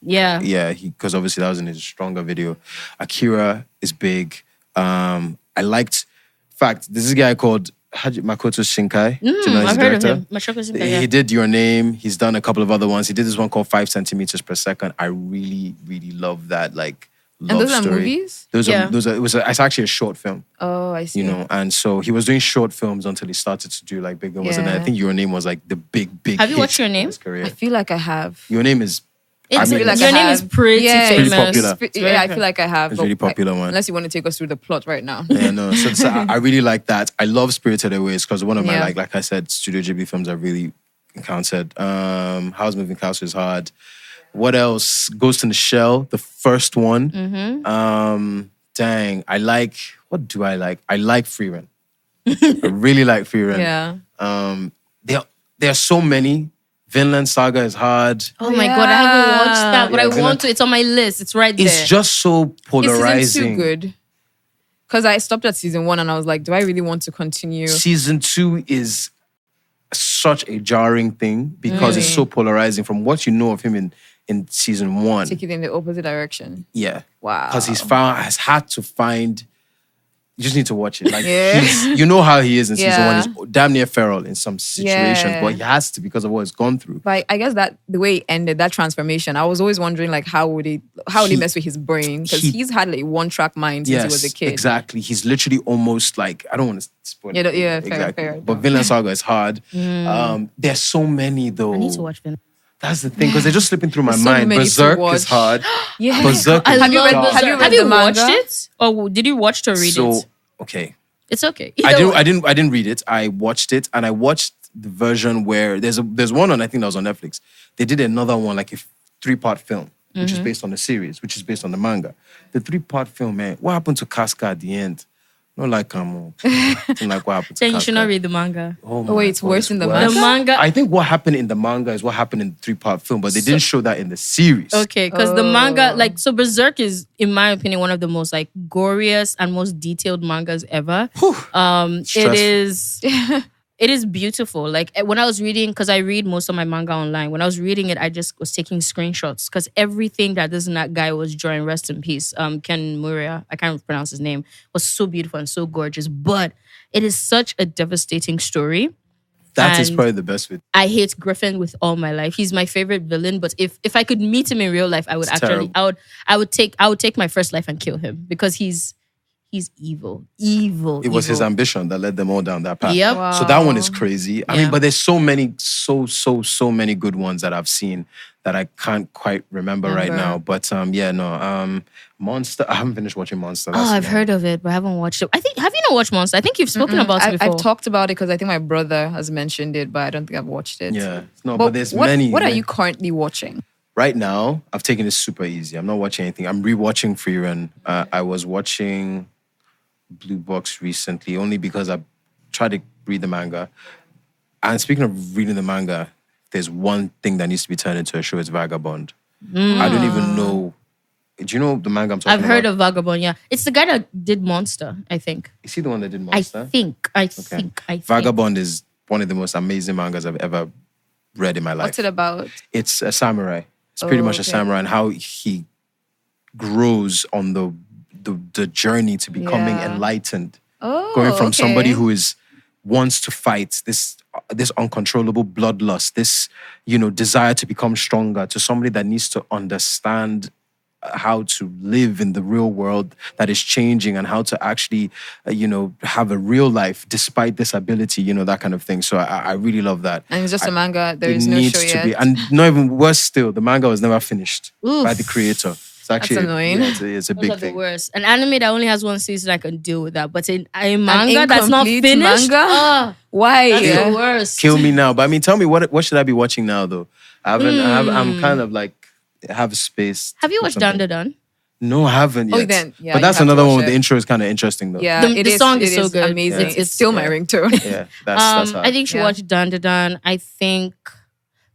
Yeah. because obviously that was in his stronger video. Akira is big. I liked. In fact, this is a guy called Makoto Shinkai. Do you know his I've heard of director? him. Mashoko Shinkai, yeah. He did Your Name. He's done a couple of other ones. He did this one called 5 centimeters per second. I really, really love that. Love And those are story. movies? Yeah. It's actually a short film. Oh, I see. And so he was doing short films until he started to do like bigger ones. And Yeah. I think Your Name was like the big Have you hit watched Your of Name? his career. I feel like I have. Your Name is It's, I mean, like your I name have. is pretty Yeah, famous. pretty popular. Yeah, I feel like I have. It's but really popular one. Unless you want to take us through the plot right now. Yeah, no. So I really like that. I love Spirited Away because one of my Yeah. like I said, Studio Ghibli films I've really encountered. How's Moving Castle is hard. What else? Ghost in the Shell, the first one. Dang, I like. What do I like? I like Free Rent. I really like Free Rent. Yeah. There are so many. Vinland Saga is hard. Oh my God, I haven't watched that, but Yeah, I Vinland- want to. It's on my list. It's right there. It's just so Is polarizing. season 2 good? Because I stopped at season 1 and I was like, do I really want to continue? Season 2 is such a jarring thing because it's so polarizing from what you know of him in season 1. Take it in the opposite direction. Yeah. Wow. Because has had to find. You just need to watch it. Like Yeah. you know how he is in season Yeah. 1. He's damn near feral in some situations, Yeah. but he has to because of what he's gone through. But I guess that the way it ended, that transformation, I was always wondering like how would he mess with his brain? Because he- he's had like one-track mind since he was a kid. Exactly. He's literally almost like, I don't want to spoil Yeah, it. yeah, fair. But Vinland Saga is hard. There's so many though. I need to watch Vinland. That's the thing, because they're just slipping through my There's so mind. many to Berserk watch. is hard. Yeah. Berserk I is Have you love read- dark. have you Berserk. read Have you the watched manga? it? Or did you watch it or read So, it? okay. It's okay. I Either way. didn't read it. I watched it, and I watched the version where there's one on, I think that was on Netflix. They did another one, like a 3-part film, which is based on the series, which is based on the manga. The 3-part film, man, what happened to Casca at the end? Not like like what happened to Then you should Casca. not read the manga. Oh Oh, wait, it's God, worse in the worse. manga? The manga. I think what happened in the manga is what happened in the 3-part film, but they didn't show that in the series. Okay, because the manga, so Berserk is, in my opinion, one of the most like goriest and most detailed mangas ever. Stressful. It is beautiful. Like when I was reading, because I read most of my manga online. When I was reading it, I just was taking screenshots because everything that this and that guy was drawing, rest in peace, Ken Muria, I can't pronounce his name, was so beautiful and so gorgeous. But it is such a devastating story. That is And probably the best bit. I hate Griffin with all my life. He's my favorite villain. But if I could meet him in real life, I would It's actually terrible. I would take my first life and kill him because he's he's evil. Evil. It was his evil. ambition that led them all down that path. Yep. Wow. So that one is crazy. I Yeah. mean, but there's so many, so many good ones that I've seen that I can't quite remember right now. But Monster. I haven't finished watching Monster. I've heard of it, but I haven't watched it. Have you not watched Monster? I think you've spoken about it before. I've talked about it because I think my brother has mentioned it, but I don't think I've watched it. Yeah. No, but there's what, many. What are you currently watching? Right now, I've taken it super easy. I'm not watching anything. I'm rewatching Free Run. I was watching Blue Box recently only because I tried to read the manga. And speaking of reading the manga, there's one thing that needs to be turned into a show. It's Vagabond. I don't even know. Do you know the manga I'm talking about? I've heard of Vagabond, yeah. It's the guy that did Monster, I think. Is he the one that did Monster? I think. Vagabond is one of the most amazing mangas I've ever read in my life. What's it about? It's a samurai. It's pretty much a samurai and how he grows on the journey to becoming enlightened. Going from somebody who wants to fight this uncontrollable bloodlust, this desire to become stronger, to somebody that needs to understand how to live in the real world that is changing and how to actually have a real life despite disability, that kind of thing. So I really love that. And it's just a manga. There is no show yet. And not even worse still, the manga was never finished by the creator. It's actually That's annoying. Yeah, it's a Those big are the thing. worst. An anime that only has one season, I can deal with that. But a manga that's not incomplete finished, manga? Why? that's the worst. Kill me now. But I mean, tell me what should I be watching now though? I'm kind of like have a space. Have you watched something. Dandadan? No, I haven't yet. Then, yeah, but you that's have to another watch one where it. the intro is kind of interesting though. Yeah, The song is so good. Amazing. Yeah. It's still my ringtone. Yeah, that's how I think you should watch Dandadan. I think.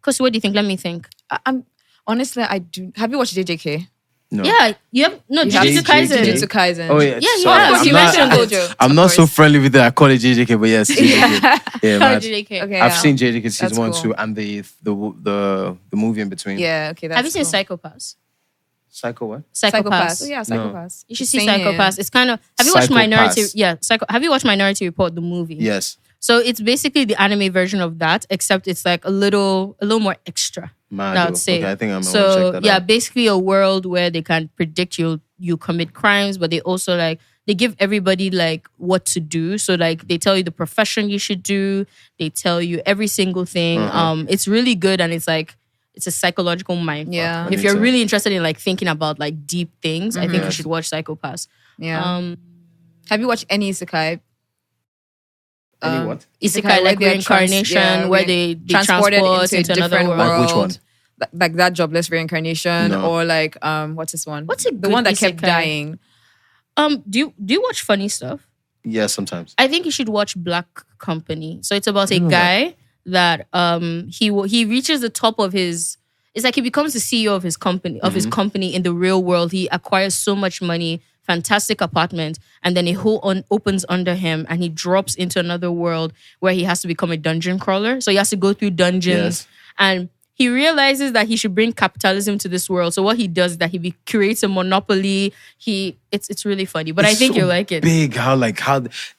Cause what do you think? Let me think. I'm honestly, I do. Have you watched JJK? No. Yeah, you have JJK. Jujutsu Kaisen. Jujutsu Kaisen. Oh yeah. Yeah, sorry. yeah. Of course, you mentioned Gojo. I'm not so friendly with it. I call it JJK, but yes, JJK. Yeah, man. JJK. Okay, I've yeah. seen JJK season That's 1, cool. 2, and the movie in between. Yeah, okay. That's Have you seen cool. Psychopaths? Psycho what? Psychopaths. Oh, yeah, No. Psychopaths. You should see Same here. Psychopaths. It's kind of. Have you watched Psychopaths. Minority? Yeah, Have you watched Minority Report, the movie? Yes. So it's basically the anime version of that, except it's like a little more extra. Mad, I would say. Okay, I think I'm gonna So check that yeah, out. basically a world where they can predict you commit crimes, but they also they give everybody like what to do. So like they tell you the profession you should do. They tell you every single thing. It's really good and it's like it's a psychological mind. Yeah. If you're really interested in like thinking about like deep things, I think you should watch Psychopaths. Yeah. Have you watched any isekai? Any what? Isekai where like they're reincarnation, where they transport transported into a another different world. world. Like which one? Like that jobless reincarnation, No. or like what's this one? What's a the good one that kept isekai? dying? Do you watch funny stuff? Yeah, sometimes. I think you should watch Black Company. So it's about a guy that he reaches the top of his. It's like he becomes the CEO of his company his company in the real world. He acquires so much money, fantastic apartment, and then a hole opens under him, and he drops into another world where he has to become a dungeon crawler. So he has to go through dungeons, Yes. and he realizes that he should bring capitalism to this world. So what he does is that he creates a monopoly. It's really funny, but I It's think so you'll like it. Big, how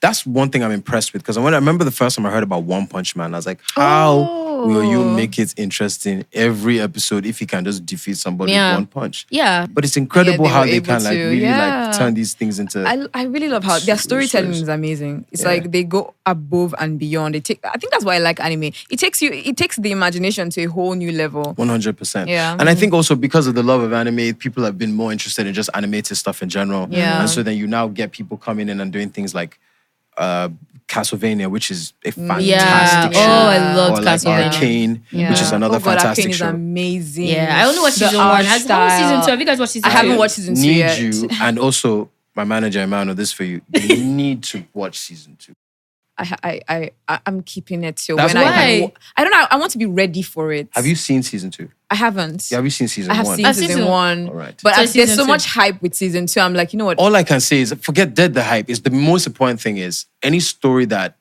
that's one thing I'm impressed with because I remember the first time I heard about One Punch Man, I was like, how will you make it interesting every episode if you can just defeat somebody Yeah. with one punch? Yeah. But it's incredible they how were they able can like to, really yeah. like turn these things into. I really love how their storytelling stories. is amazing. It's Yeah. like they go above and beyond. I think that's why I like anime. It takes the imagination to a whole new level. 100%. Yeah. And I think also because of the love of anime, people have been more interested in just animated stuff in general. Yeah. And so then you now get people coming in and doing things like Castlevania, which is a fantastic Yeah. show. Oh, I loved or like Castlevania. Arcane, Yeah. which is another oh God, fantastic Arcane is show. amazing. Yeah, I only watched The season art one. How was style. season two? Have you guys watched season I two? haven't watched season 2 Need yet. you, and also my manager, Emmanuel, this for you. You need to watch season 2. I'm keeping it till That's when why. I don't know. I want to be ready for it. Have you seen season 2? I haven't. Yeah, have you seen season I have 1? seen I've seen season season- 1. All right. But So there's season so 2. much hype with season 2. I'm like, you know what? All I can say is forget dead the hype. Is the most important thing is any story that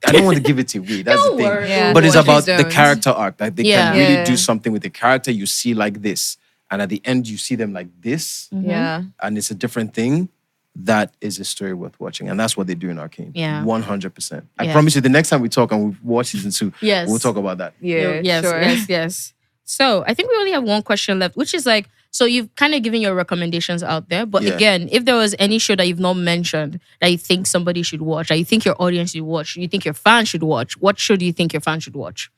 I don't want to give it to you. That's the Don't thing. worry. Yeah, But it's please about the don't. character arc. Like they Yeah. can really Yeah. do something with the character you see like this. And at the end you see them like this. Yeah. And it's a different thing. That is a story worth watching. And that's what they do in Arcane. Yeah. 100%. I Yeah. promise you the next time we talk and we watch season 2, Yes. we'll talk about that. Yeah. yes, sure. yes. So I think we only have one question left, which is like, so you've kind of given your recommendations out there. But Yeah. again, if there was any show that you've not mentioned that you think somebody should watch, that you think your audience should watch, you think your fans should watch, what show do you think your fans should watch?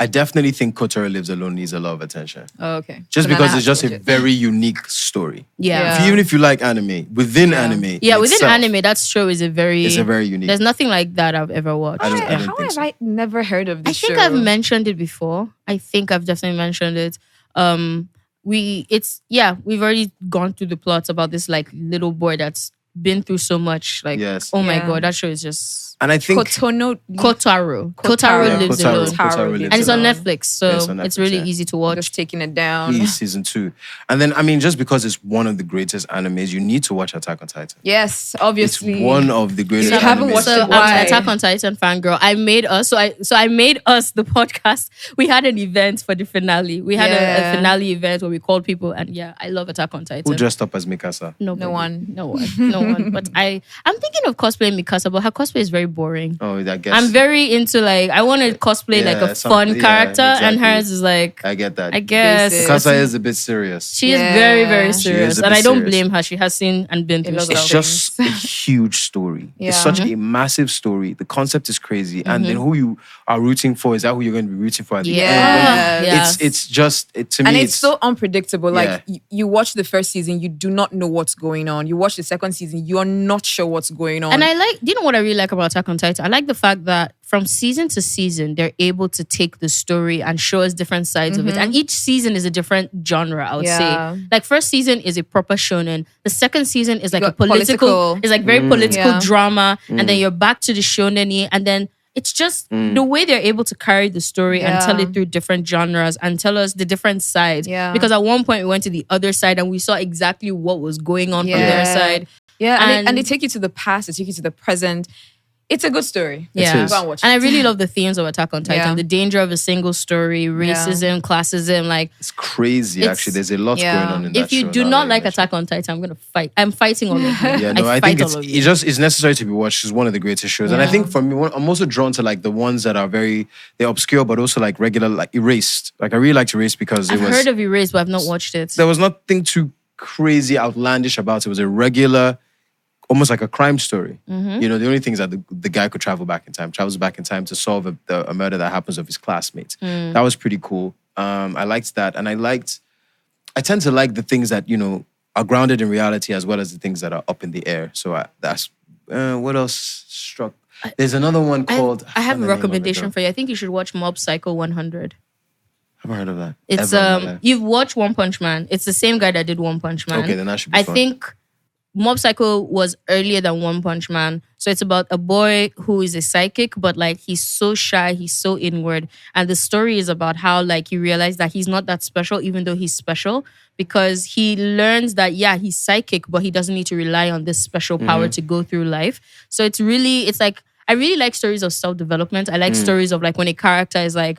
I definitely think Kotaro Lives Alone needs a lot of attention. Oh, okay. Just So then I because have it's to just a watch it. very unique story. Yeah. Even if you like anime, within anime, Yeah, within itself, anime, that show is a very unique. There's nothing like that I've ever watched. I don't Yeah. think How so. have I never heard of I this think show? I've mentioned it before. I think I've definitely mentioned it. We've already gone through the plots about this like little boy that's been through so much. Like, Yes. oh my Yeah. god, that show is just And I think Kotaro. Kotaro. Kotaro. Kotaro lives Kotaro. alone, Kotaro lives and it's on alone. Netflix, so Yeah, it's on it's Netflix, really yeah. easy to watch. Just taking it down. He's season 2. And then, I mean, just because it's one of the greatest animes, you need to watch Attack on Titan. Yes, It's obviously. one of the greatest If you haven't animes. watched So it, I'm why? an Attack on Titan fangirl. I made us. So I made us the podcast. We had an event for the finale. We had a Yeah. finale event where we called people, and yeah, I love Attack on Titan. Who dressed up as Mikasa? Nobody. No one. No one. But I'm thinking of cosplaying Mikasa, but her cosplay is very boring. Oh, I guess. I'm very into like I want to cosplay like Yeah, a fun yeah, character, and exactly. hers is like I get that. I guess Basic. Mikasa is a bit serious. she is Yeah. very very She is serious, a and bit I don't serious. blame her. She has seen and been through lots of stuff. It's just a huge story. It's Yeah. such a massive story. The concept is crazy. And Mm-hmm. then who you are rooting for, is that who you're going to be rooting for at the Yeah. end? Yes. It's just, to me, And it's so unpredictable. Like Yeah. you watch the first season, you do not know what's going on. You watch the second season, you're not sure what's going on. And I like, do you know what I really like about Attack on Titan? I like the fact that from season to season, they're able to take the story and show us different sides of it. And each season is a different genre, I would Yeah. say. Like first season is a proper shonen. The second season is like a got political, political. it's like very political Yeah. drama. And then you're back to the shonen, and then it's just the way they're able to carry the story and tell Yeah. it through different genres and tell us the different sides. Yeah. Because at one point we went to the other side and we saw exactly what was going on from their side. Yeah, and And- they take you to the past, they take you to the present. It's a good story. Yeah, is. Go and watch and I it. really love the themes of Attack on Titan. Yeah. The danger of a single story, racism, classism. Like, It's crazy, It's- actually. There's a lot yeah. going on in that if you show do now not that like you Attack on Titan, I'm gonna fight. I'm fighting all of you. Yeah, no, I fight think all of you. it's necessary to be watched. It's one of the greatest shows, and I Yeah. think for me, I'm also drawn to like the ones that are they're obscure, but also like regular, like Erased. Like I really liked Erased because I've it was heard of Erased, but I've not watched it. there was nothing too crazy, outlandish about it. It was a regular, almost like a crime story. Mm-hmm. You know, the only thing is that the guy could travels back in time to solve a murder that happens of his classmates. Mm. That was pretty cool. I liked that, and I tend to like the things that are grounded in reality as well as the things that are up in the air. So that's what else struck. There's another one called. I have a recommendation for you. I think you should watch Mob Psycho 100. I've heard of that. It's Ever in my life. you've watched One Punch Man. It's the same guy that did One Punch Man. Okay, then that should be I fun. think Mob Psycho was earlier than One Punch Man. So it's about a boy who is a psychic, but like he's so shy, he's so inward. And the story is about how like he realized that he's not that special, even though he's special, because he learns that, yeah, he's psychic, but he doesn't need to rely on this special power to go through life. So it's like, I really like stories of self-development. I like stories of like when a character is like,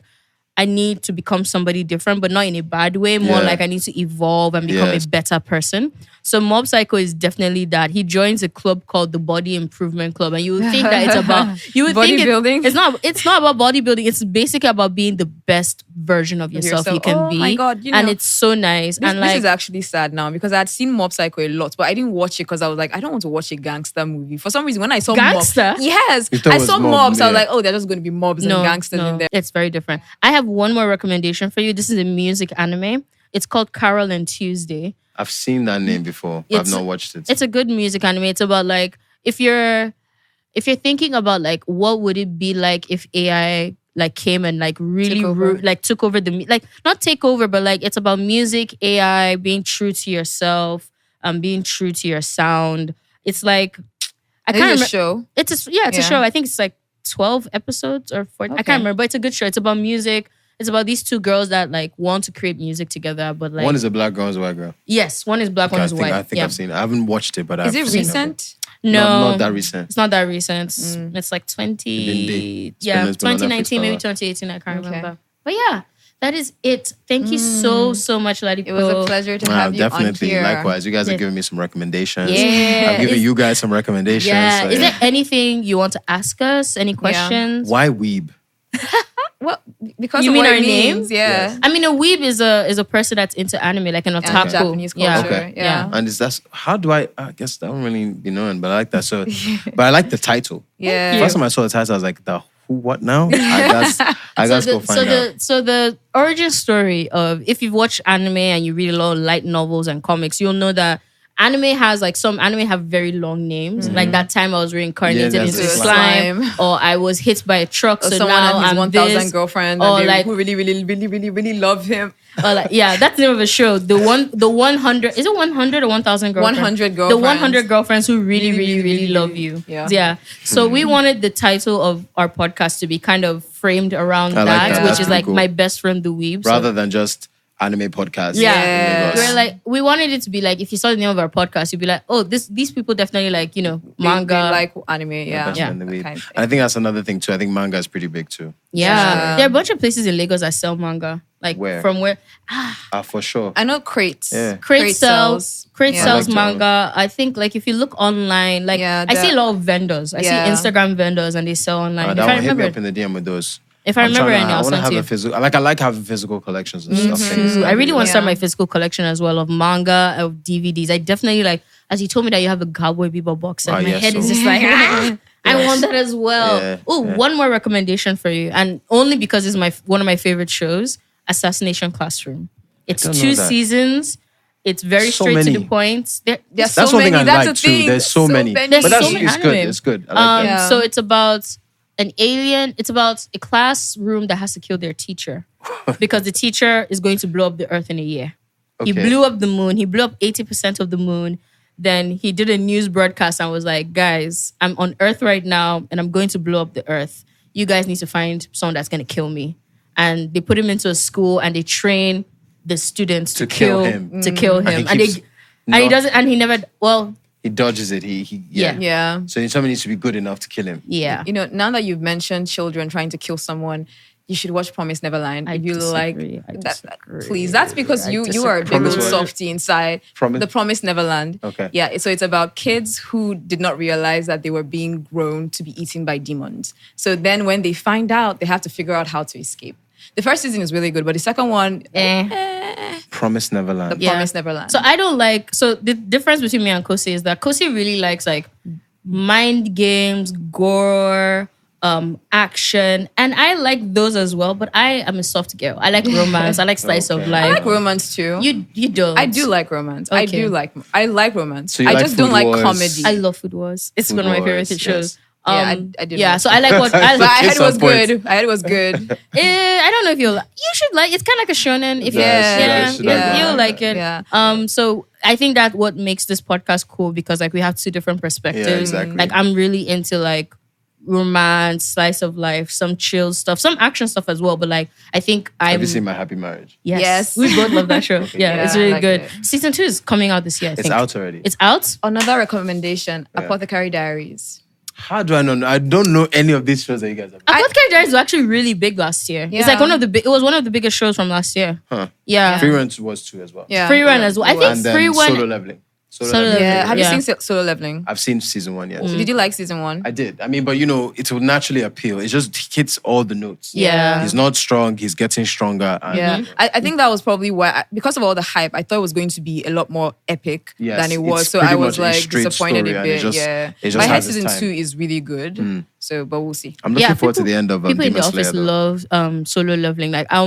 I need to become somebody different, but not in a bad way. More Yeah. like I need to evolve and become Yes. a better person. So Mob Psycho is definitely that. He joins a club called the Body Improvement Club, and you would think that it's about Bodybuilding? It's not about bodybuilding. It's basically about being the best version of yourself you can Oh be. my God, and it's so nice. This, and this like is actually sad now because I had seen Mob Psycho a lot, but I didn't watch it because I was like, I don't want to watch a gangster movie. For some reason, when I saw Gangster? Mob, yes, You thought I it was saw mob, mobs. I was yeah. like, oh, they're just going to be mobs and gangsters in there. It's very different. I have one more recommendation for you. This is a music anime. It's called Carol and Tuesday. I've seen that name before. But I've It's- not watched it. It's a good music anime. It's about like if you're thinking about like what would it be like if AI like came and like really took over like not take over, but like it's about music, AI, being true to yourself, being true to your sound. It's like I Is it can't a remember. show. It's a Yeah. show. I think it's like 12 episodes or 14. I Okay. can't remember, but it's a good show. It's about music. It's about these two girls that like want to create music together, but like One is a black girl, one's a white girl. yes, one is black, one is white. I think Yeah. I've seen it. I haven't watched it, but I've Is it seen recent? No, Not that recent. It's not that recent. It's like It's been 2019, on maybe Netflix for a while. 2018. I can't Okay. remember. But yeah, that is it. Thank you so much, Ladipoe. It was a pleasure to Wow, have you on definitely. here. Likewise. You guys Yeah. have given me some recommendations. Yeah. I've given Is- you guys some recommendations. Yeah. so Is yeah. there anything you want to ask us? Any questions? Why Weeb? Well, Because You of mean what our it means, name? yeah. Yes. I mean, a weeb is a person that's into anime, like an otaku. Japanese Yeah. culture. Okay. Yeah. And that's how do I guess that don't really be known, but I like that. So, but I like the title. Yeah. First time I saw the title, I was like, the who, what now? I guess go find out. So the origin story of, if you've watched anime and you read a lot of light novels and comics, you'll know that anime has like, some anime have very long names. Like that time I was reincarnated Yeah, into there's a slime, slime. or I was hit by a truck, Or so someone now and his I'm 1,000 this. girlfriend or and they like- who really love him. Or like, yeah, that's the name of a show. The 100, is it 100 or 1,000 girlfriends? 100 The girlfriends. 100 girlfriends who really, really, really love really, you. yeah. So we wanted the title of our podcast to be kind of framed around I like that, that. which That's is pretty like cool. my best friend, the Weeb. So- Rather than just anime podcast. Yeah. in Lagos. We're like, we wanted it to be like, if you saw the name of our podcast, you'd be like, oh, these people definitely like, manga. They like anime, yeah. Best friend, the that weeb. kind of And I think that's another thing too. I think manga is pretty big too. Yeah. There are a bunch of places in Lagos that sell manga. Like Where? from where For sure. I know crates. Yeah. Crate sells Yeah. sells I like manga. I think like if you look online, like Yeah, I see a the- lot of vendors. I see Yeah. Instagram vendors and they sell online. If That I one hit me remember, up in the DM with those. if I remember any, I I'll want to send have to a you. physical. I like having physical collections and stuff. Too. I really want to start Yeah. my physical collection as well of manga, of DVDs. I definitely like, as you told me that you have a Cowboy Bebop box set. Ah, My yes, head is so- just like, I want that as well. Yeah, Oh, yeah. one more recommendation for you, and only because it's one of my favorite shows, Assassination Classroom. It's don't know 2 that. seasons. It's very So straight to many. the point. There's There's That's so one thing many. I That's like the too. thing. There's so many. There's But that's so many it's good. anime. It's good. I like that. Yeah. So it's about an alien. It's about a classroom that has to kill their teacher because the teacher is going to blow up the earth in a year. He Okay. blew up the moon. He blew up 80% of the moon. Then he did a news broadcast and was like, guys, I'm on Earth right now and I'm going to blow up the Earth. You guys need to find someone that's going to kill me. And they put him into a school and they train the students to kill him. To kill him. And he And, keeps he not- doesn't, and he never, well, He dodges it. Yeah. Yeah. So somebody needs to be good enough to kill him. yeah. You know, now that you've mentioned children trying to kill someone, you should watch Promise Neverland. I If you like disagree. I that, disagree. please. That's because I you are a big Promise old what? softy inside. Promise- The Promise Neverland. Okay. Yeah. So it's about kids who did not realize that they were being grown to be eaten by demons. So then when they find out, they have to figure out how to escape. The first season is really good, but the second one, Promise Neverland. The Promise Neverland. So I don't like. So the difference between me and Kosi is that Kosi really likes like mind games, gore, action, and I like those as well. But I am a soft girl. I like romance. I like slice of Okay. life. I like romance too. You don't. I do like romance. Okay. I like romance. So you I like just don't Food like Wars? comedy. I love Food Wars. It's Food one of my Wars, favorite shows. yes. Yeah, I did Yeah, like so I like what but I heard Case it was on point. good. I heard it was good. I don't know if you should like. It's kind of like a shonen. If Yeah, you, yeah. you'll like it. Yeah. So I think that what makes this podcast cool because like we have 2 different perspectives. Yeah, exactly. Like I'm really into like romance, slice of life, some chill stuff, some action stuff as well. But like I think I'm. Have you seen My Happy Marriage? Yes. Yes. We both love that show. Yeah, it's Yeah, really I like good. it. Season 2 is coming out this year. I It's think. out already. It's out. Another recommendation: Yeah. Apothecary Diaries. How do I know? I don't know any of these shows that you guys have. Apothecary Diaries was actually really big last year. It's Yeah. like it was one of the biggest shows from last year. Huh. Yeah. Free Run was 2 as well. Yeah. Free Run as well. I think And then Free Run. Solo Leveling. Solo Solo Leveling. Yeah. Have Yeah. you seen Solo Leveling? I've seen season 1, yes. Did you like season 1? I did. I mean, but you know, it will naturally appeal. It just hits all the notes. Yeah. He's not strong. He's getting stronger. And, Yeah, I think that was probably why, because of all the hype, I thought it was going to be a lot more epic Yes, than it was. it's So pretty I was much a like straight disappointed story a and it bit. just- Yeah, it just but I heard has its season time. 2 is really good. So, but we'll see. I'm looking forward to people- the end of People in Demon the Slayer. office though. love Solo Leveling. Like I'll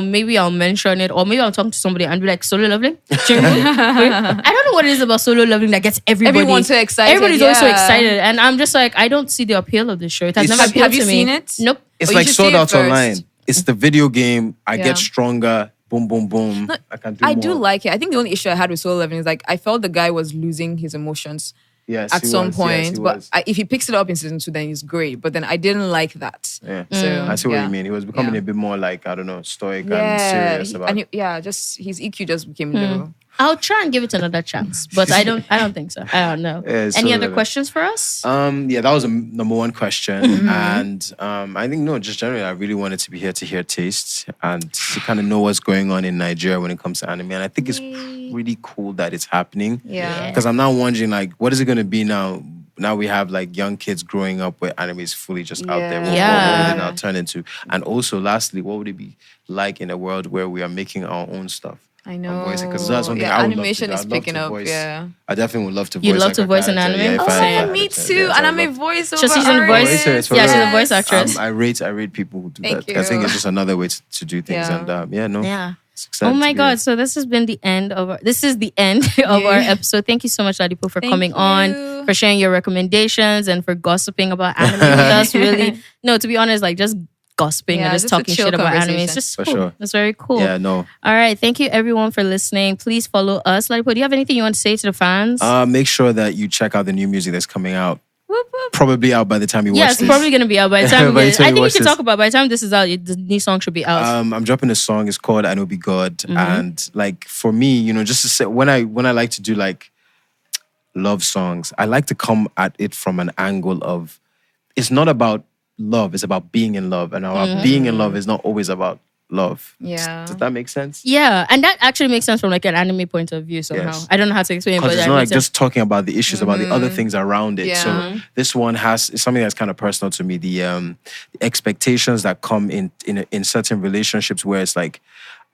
mention it, or maybe I'll talk to somebody and be like, Solo Leveling? I don't know what it is about Solo Leveling that gets everybody. Everyone's so excited. Everybody's always so yeah. excited, and I'm just like, I don't see the appeal of the show. It has It's- never appealed Have you to me. seen it? Nope. It's Oh, you like should Sword see it Art first. Online. It's the video game. I Yeah. get stronger. Boom, boom, boom. I can do I more. do like it. I think the only issue I had with Solo Leveling is like I felt the guy was losing his emotions Yes, at he some was. point. Yes, he but was. if he picks it up in season 2, then he's great. But then I didn't like that. Yeah. So I see what yeah. you mean. He was becoming Yeah. a bit more like, I don't know, stoic and Yeah, serious about it. just his EQ just became low. I'll try and give it another chance, but I don't think so. I don't know. Yeah, Any Solo other Leveling. questions for us? Yeah, that was a number 1 question. Mm-hmm. And I think, no, just generally, I really wanted to be here to hear tastes and to kind of know what's going on in Nigeria when it comes to anime. And I think it's really cool that it's happening. Yeah. Because I'm now wondering, like, what is it going to be now? now we have like young kids growing up where anime is fully just out there. What would it now turn into? And also, lastly, what would it be like in a world where we are making our own stuff? I know. Because that's something I would animation love is to picking up. voice. Yeah. I definitely would love to voice. You'd love like to a voice an character. anime? Yeah, if I Same. had Me a chance. too. Yeah, And I I'm a love- voiceover So she's a artist. voice. for Yeah, she's a real. voice actress. I rate people who do Thank that. I think you. it's just another way to do things. Yeah. And Yeah. it's exciting Oh to my be God! here. So this has been the end of this is the end of our episode. Thank you so much, Ladipoe, for Thank coming you. on, for sharing your recommendations, and for gossiping about anime with us. Really, no, to be honest, like just gossiping and just just a talking chill shit about anime. It's conversation. just For cool. sure. It's very cool. Yeah, no. All right. Thank you everyone for listening. Please follow us. Ladipoe, do you have anything you want to say to the fans? Make sure that you check out the new music that's coming out. Whoop, whoop. Probably out by the time you Yeah, watch it's this. probably going to be out by the time. By the time I you think we watch can this. talk about by the time this is out, the new song should be out. I'm dropping a song. It's called "I Know Be God," Mm-hmm. and like for me, just to say, when I like to do like love songs, I like to come at it from an angle of it's not about love; it's about being in love, and our being in love is not always about love. Yeah. Does that make sense? Yeah, and that actually makes sense from like an anime point of view somehow. Yes. I don't know how to explain it, but Because it's that not like makes sense. just talking about the issues, about the other things around it. Yeah. So this one it's something that's kind of personal to me. The expectations that come in certain relationships where it's like,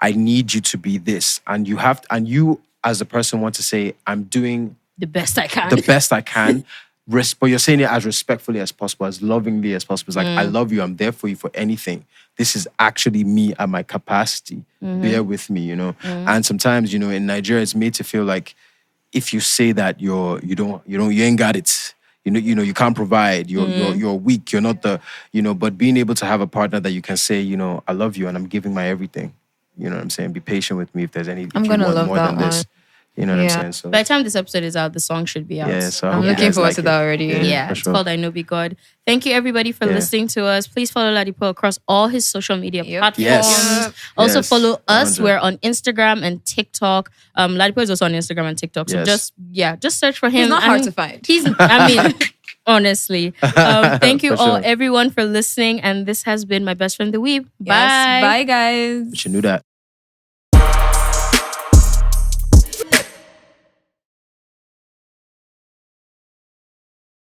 I need you to be this, and you as a person want to say, I'm doing the best I can. the best I can. But you're saying it as respectfully as possible, as lovingly as possible. It's like, I love you. I'm there for you for anything. This is actually me at my capacity. Bear with me, And sometimes, in Nigeria, it's made to feel like if you say that you ain't got it. You can't provide. You're weak. You're not the. But being able to have a partner that you can say, I love you and I'm giving my everything. You know what I'm saying? Be patient with me if there's any. I'm if you gonna want love more that than this. one. You know what I'm Yeah. saying? So By the time this episode is out, the song should be out. yeah, so I I'm hope you looking guys forward like to it. that already. Yeah, for it's sure. called I Know Be God. Thank you everybody for Yeah. listening to us. Please follow Ladipoe across all his social media Yep. platforms. Yes. Also Yes. follow us. 100. We're on Instagram and TikTok. Ladipoe is also on Instagram and TikTok. So Yes. just search for him. He's not I hard mean, to find. honestly. Thank you For all sure. everyone for listening. And this has been my best friend, the Weeb. Yes. Bye. Bye, guys. But you knew that.